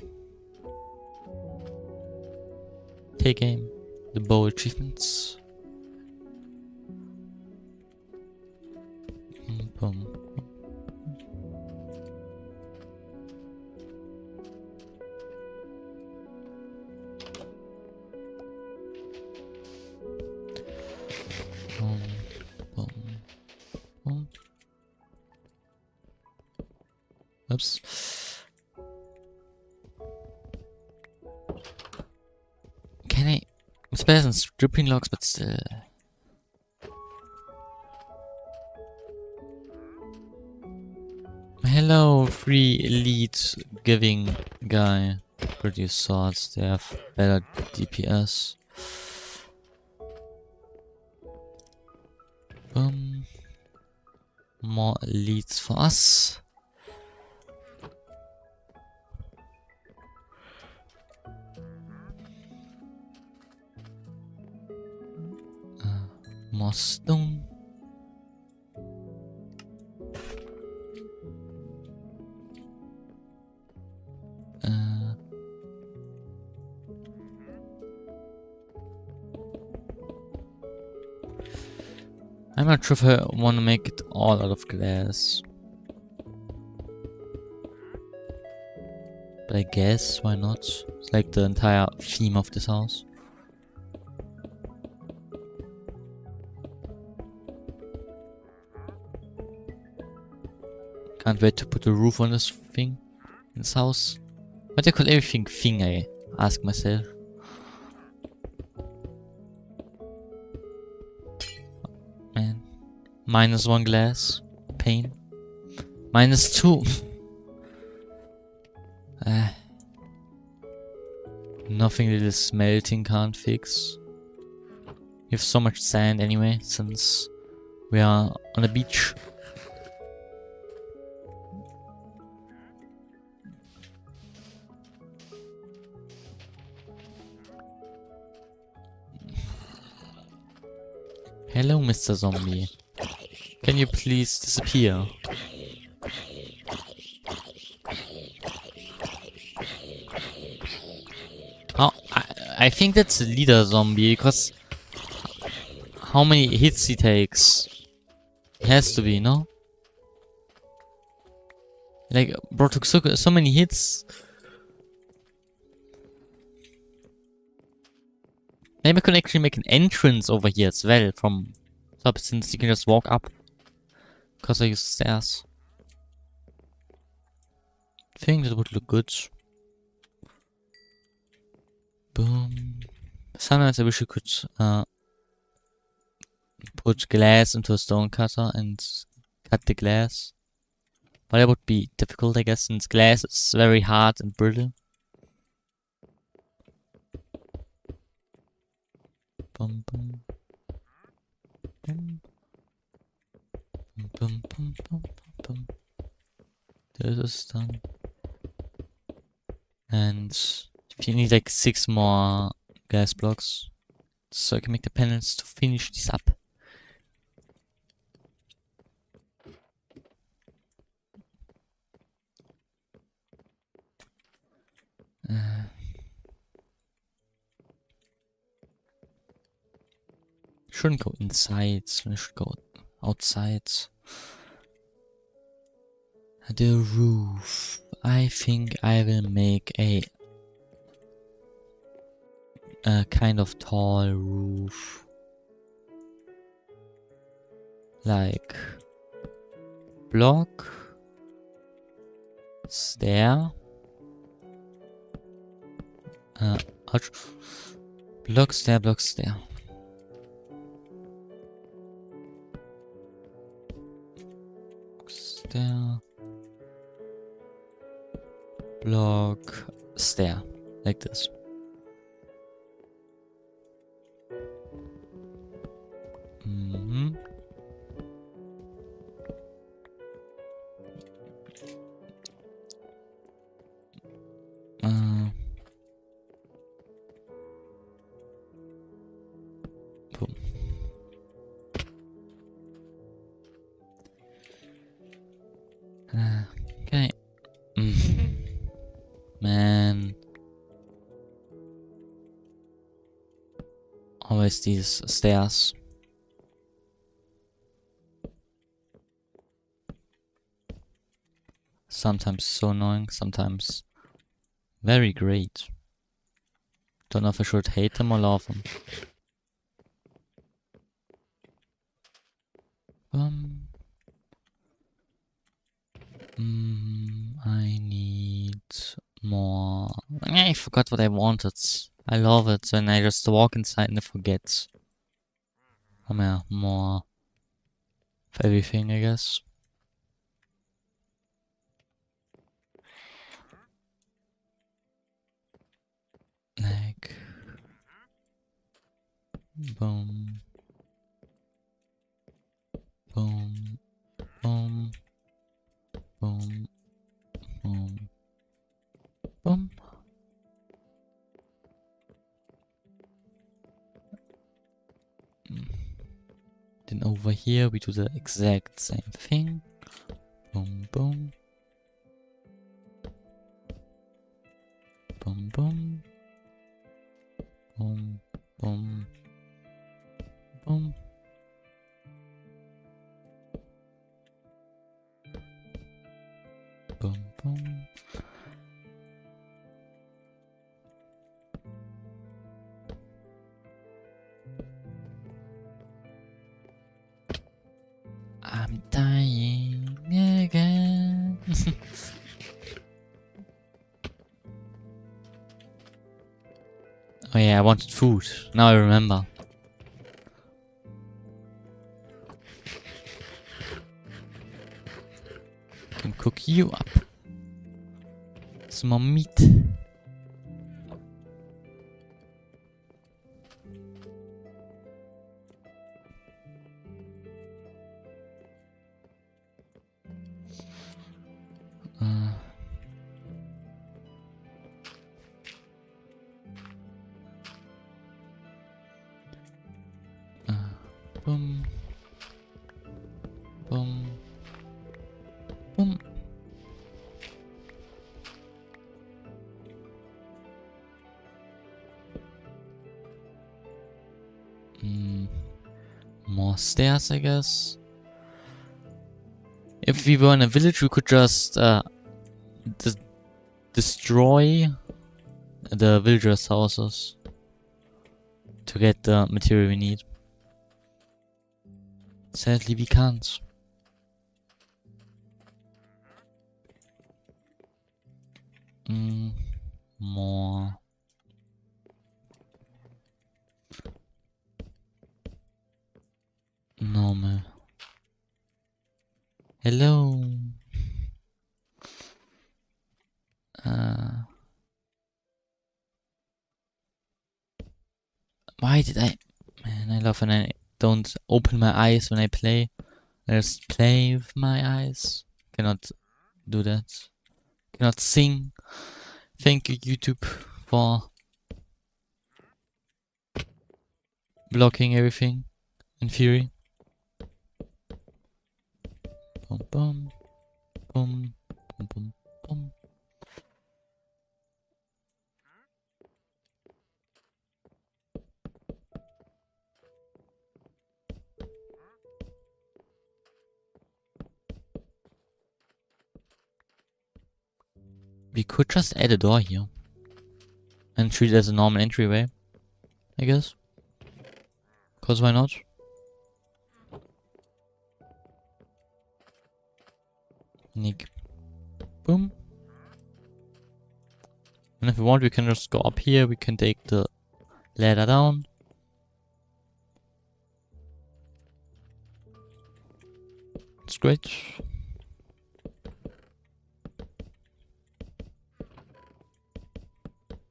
Take aim. The bow achievements. Boom. Boom. Boom. Boom. Oops. Can I? It's better than stripping logs, but still. Hello, free elite giving guy. Produce swords, they have better DPS. More elites for us. More stone. I'm not sure if I want to make it all out of glass. But I guess, why not? It's like the entire theme of this house. Can't wait to put a roof on this thing. This house. Why do I call everything thing, I ask myself. Man. -1 glass. Pain. -2. Nothing that this smelting can't fix. We have so much sand anyway, since we are on a beach. Hello, Mr. Zombie. Can you please disappear? Oh, I think that's a leader zombie, because how many hits he takes? It has to be, no? Like, bro took so many hits. Maybe I can actually make an entrance over here as well from top, since you can just walk up. Because I use stairs. I think that would look good. Boom. Sometimes I wish you could put glass into a stone cutter and cut the glass. But that would be difficult, I guess, since glass is very hard and brittle. Boom, boom. Boom. Boom, boom, boom, boom, boom. This is done. And if you need like 6 more glass blocks, so I can make the panels to finish this up. Shouldn't go inside, I should go outside. The roof. I think I will make a kind of tall roof. Like block, stair. Ouch. Block, stair, block, stair. Stair. Block, stair. Like this. Mm-hmm. Boom. Okay. Man. Always these stairs. Sometimes so annoying, sometimes very great. Don't know if I should hate them or love them. I need more. I forgot what I wanted. I love it when I just walk inside and I forget. Yeah, more of everything, I guess. Like, boom, boom, boom, boom, boom, boom. Then over here we do the exact same thing. Boom, boom. Boom, boom. Boom, boom. Boom. Boom, boom. I'm dying again. Oh yeah, I wanted food. Now I remember. Can cook you up. Some more meat. Boom. Boom. Boom. More stairs, I guess. If we were in a village, we could just destroy the villagers' houses to get the material we need. Sadly, we can't. More. Normal. Hello. Why did I... Man, I love when I don't open my eyes when I play. I just play with my eyes. Cannot do that. Cannot sing. Thank you, YouTube, for blocking everything in Fury. Boom, boom, boom, boom, boom, boom. We could just add a door here and treat it as a normal entryway, I guess. Cause why not? Nick. Boom. And if we want, we can just go up here. We can take the ladder down. It's great.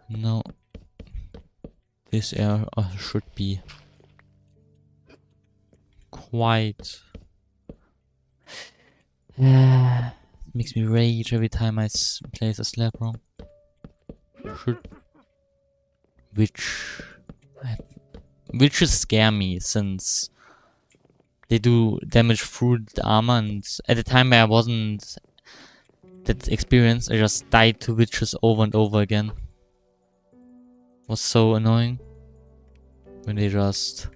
No. This area should be quite... makes me rage every time I place a slab wrong. Which scare me, since they do damage through the armor, and at the time I wasn't that experienced, I just died to witches over and over again. It was so annoying when they just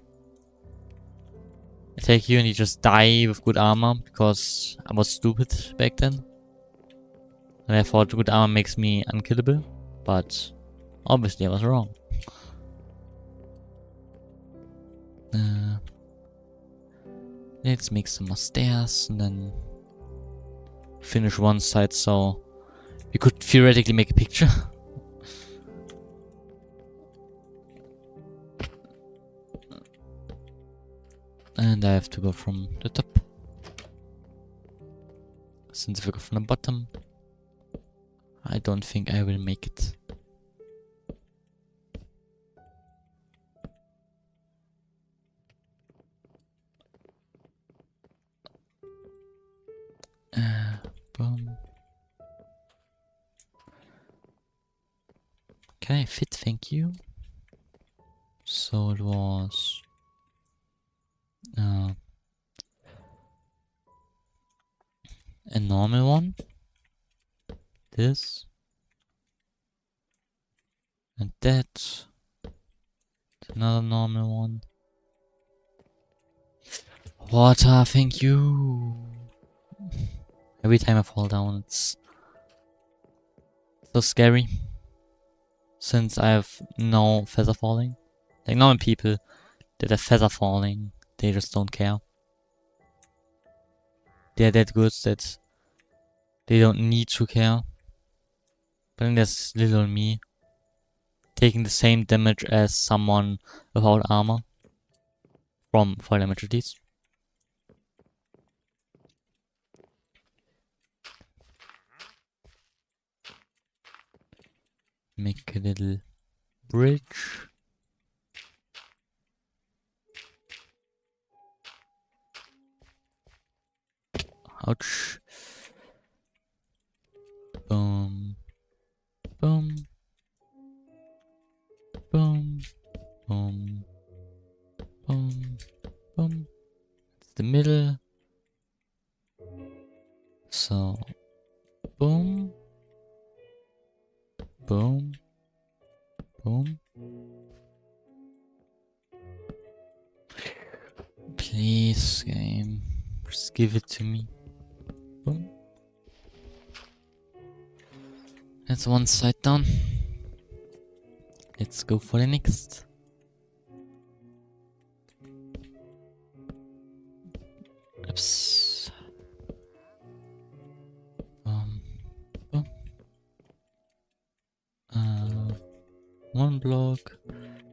attack you and you just die with good armor, because I was stupid back then. And I thought good armor makes me unkillable, but obviously I was wrong. Let's make some more stairs and then finish one side, so we could theoretically make a picture. And I have to go from the top, since if I go from the bottom, I don't think I will make it. Boom. Can I fit? Thank you. So it was a normal one. This. And that. Another normal one. Water, thank you. Every time I fall down, it's so scary. Since I have no feather falling. Like normal people that have feather falling, they just don't care. They're that good that they don't need to care. But then there's little me, taking the same damage as someone without armor. From fall damage at least. Make a little bridge. Ouch. Boom. Boom. Boom. Boom. Boom. Boom. It's the middle. So. Boom. Boom. Boom. Please, game. Just give it to me. Boom. That's one side done. Let's go for the next. Oops. Boom. One block.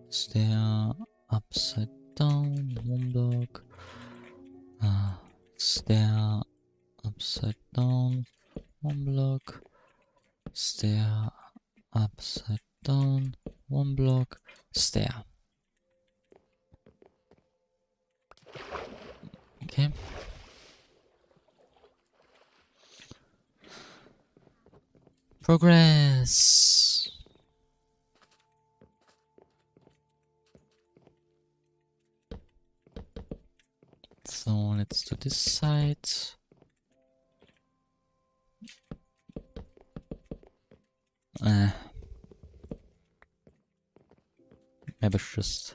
Stair upside down. One block. Stair upside down. One block. Stair upside down. One block. Stair. Okay. Progress. this side. Maybe just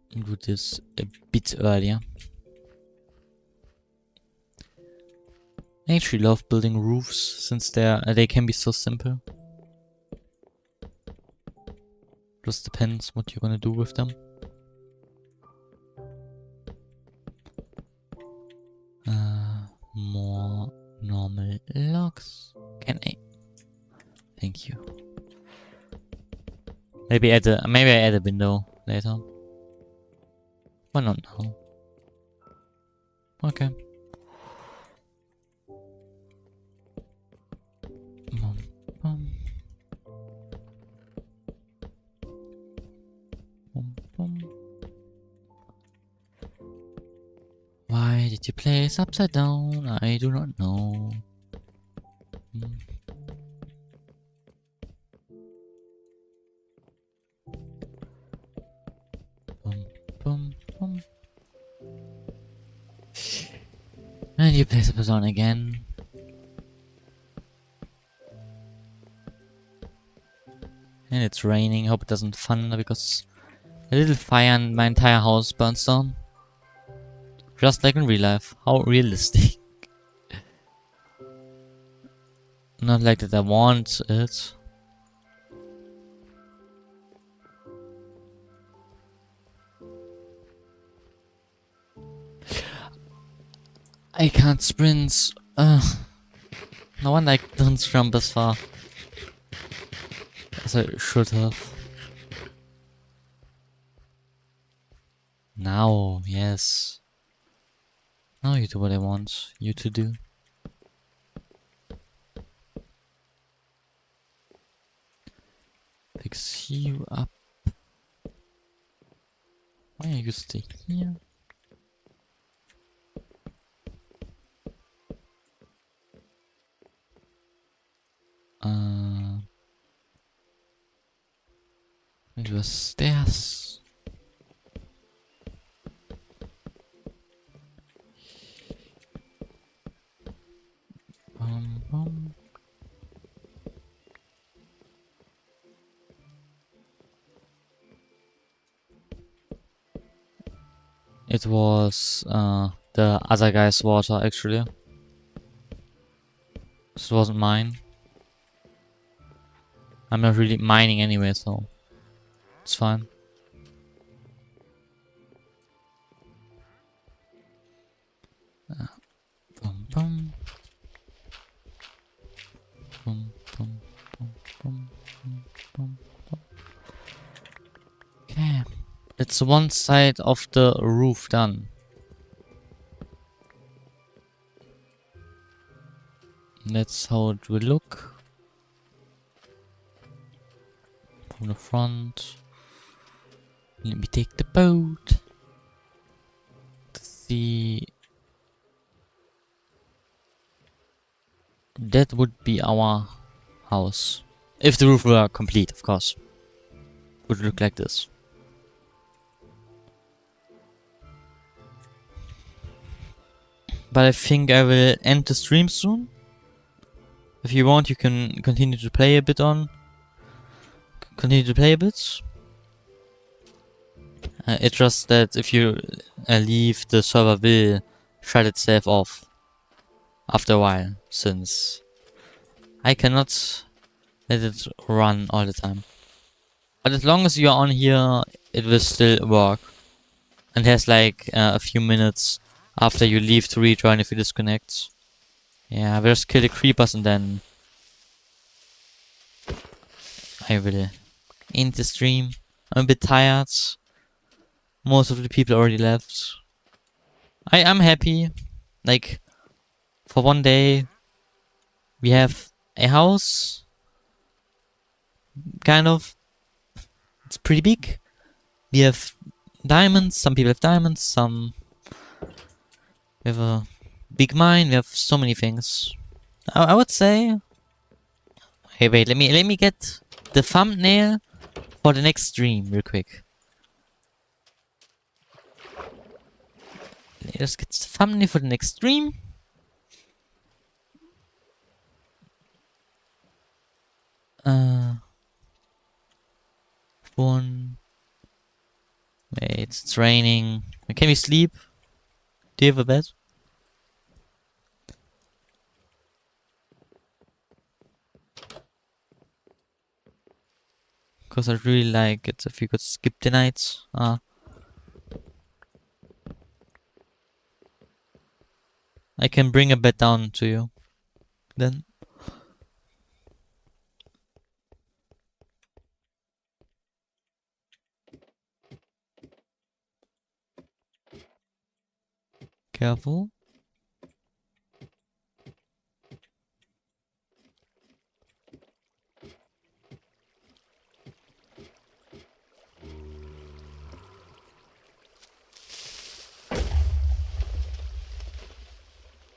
do this a bit earlier. I actually love building roofs since they can be so simple. Just depends what you're gonna do with them. More normal logs. Can I? Thank you. Maybe I add a window later. Why not now? Okay. Why did you place upside down? I do not know. And you place upside down again. And it's raining. Hope it doesn't thunder because a little fire and my entire house burns down. Just like in real life. How realistic. Not like that I want it. I can't sprint. No wonder I don't jump as far as I should have. Now, yes. Now you do what I want you to do. Fix you up. Why are you stay here? It was stairs. It was the other guy's water actually. This wasn't mine. I'm not really mining anyway, so it's fine. Boom, boom. Boom, boom, boom, boom, boom, boom, boom. Okay. It's one side of the roof done. That's how it will look. From the front. Let me take the boat. To see. That would be our house. If the roof were complete, of course. Would look like this. But I think I will end the stream soon. If you want, you can continue to play a bit on. Continue to play a bit. It's just that if you leave, the server will shut itself off after a while, since I cannot let it run all the time. But as long as you are on here, it will still work. And has like a few minutes after you leave to rejoin if you disconnect. Yeah, we'll just kill the creepers and then I will end the stream. I'm a bit tired. Most of the people already left. I'm happy. Like, for one day, we have a house. Kind of. It's pretty big. We have diamonds. Some people have diamonds. Some... We have a big mine. We have so many things. I would say... Hey, wait. Let me get the thumbnail for the next stream real quick. Let's get the thumbnail for the next stream. One. Wait, it's raining. Can we sleep? Do you have a bed? Because I'd really like it if you could skip the nights. I can bring a bed down to you. Then. Careful.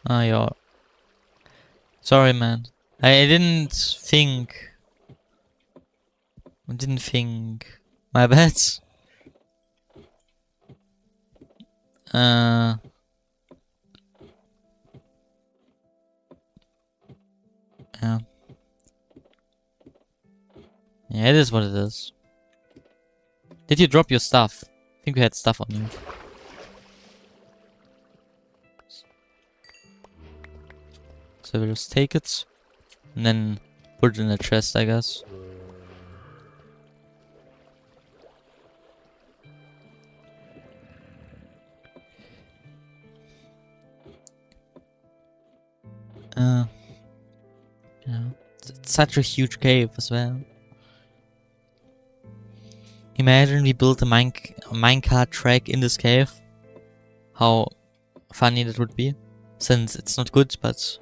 Yeah. Sorry, man. I didn't think. My bad. Yeah. Yeah, it is what it is. Did you drop your stuff? I think you had stuff on you. So we'll just take it. And then put it in a chest, I guess. Yeah. It's such a huge cave as well. Imagine we built a minecart track in this cave. How funny that would be. Since it's not good, but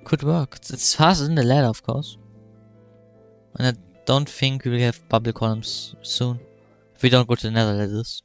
could work. It's faster than the ladder, of course. And I don't think we will have bubble columns soon. If we don't go to the nether, that is.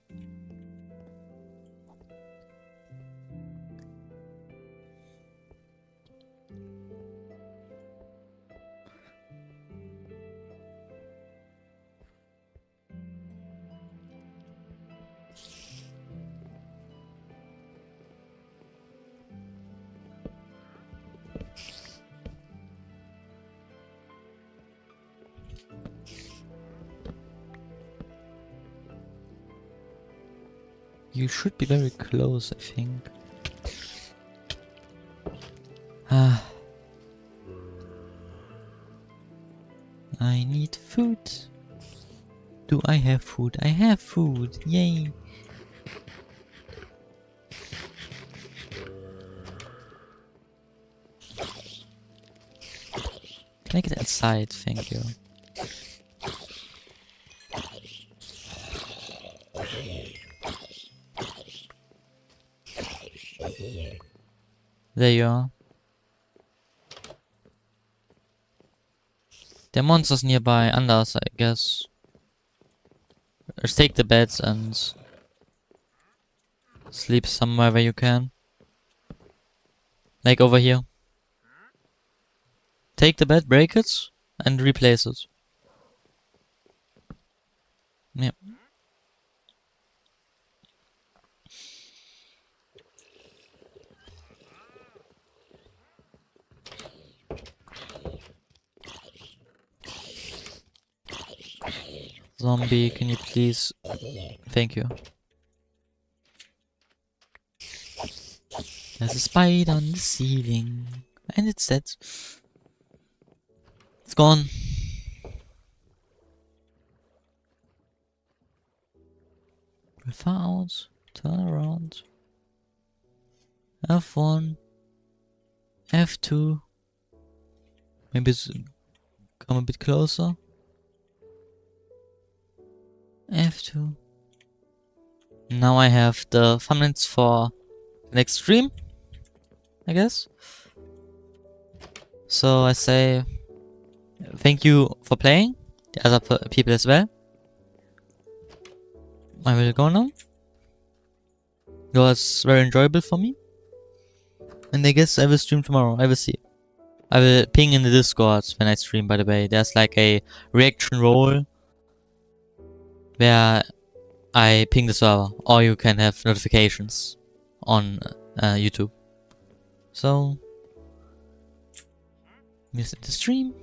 You should be very close, I think. I need food. Do I have food? I have food. Yay. Can I get inside? Thank you. There you are. There are monsters nearby, under us, I guess. Let's take the beds and sleep somewhere where you can. Like over here. Take the bed, break it, and replace it. Yep. Zombie, can you please? Thank you. There's a spider on the ceiling. And it's dead. It's gone. We're far out. Turn around. F1. F2. Maybe come a bit closer. F2. Now I have the thumbnails for the next stream, I guess. So I say thank you for playing, the other people as well. I will go now. It was very enjoyable for me. And I guess I will stream tomorrow, I will see. I will ping in the Discord when I stream, by the way. There's like a reaction role where I ping the server, or you can have notifications on YouTube. So, miss the stream.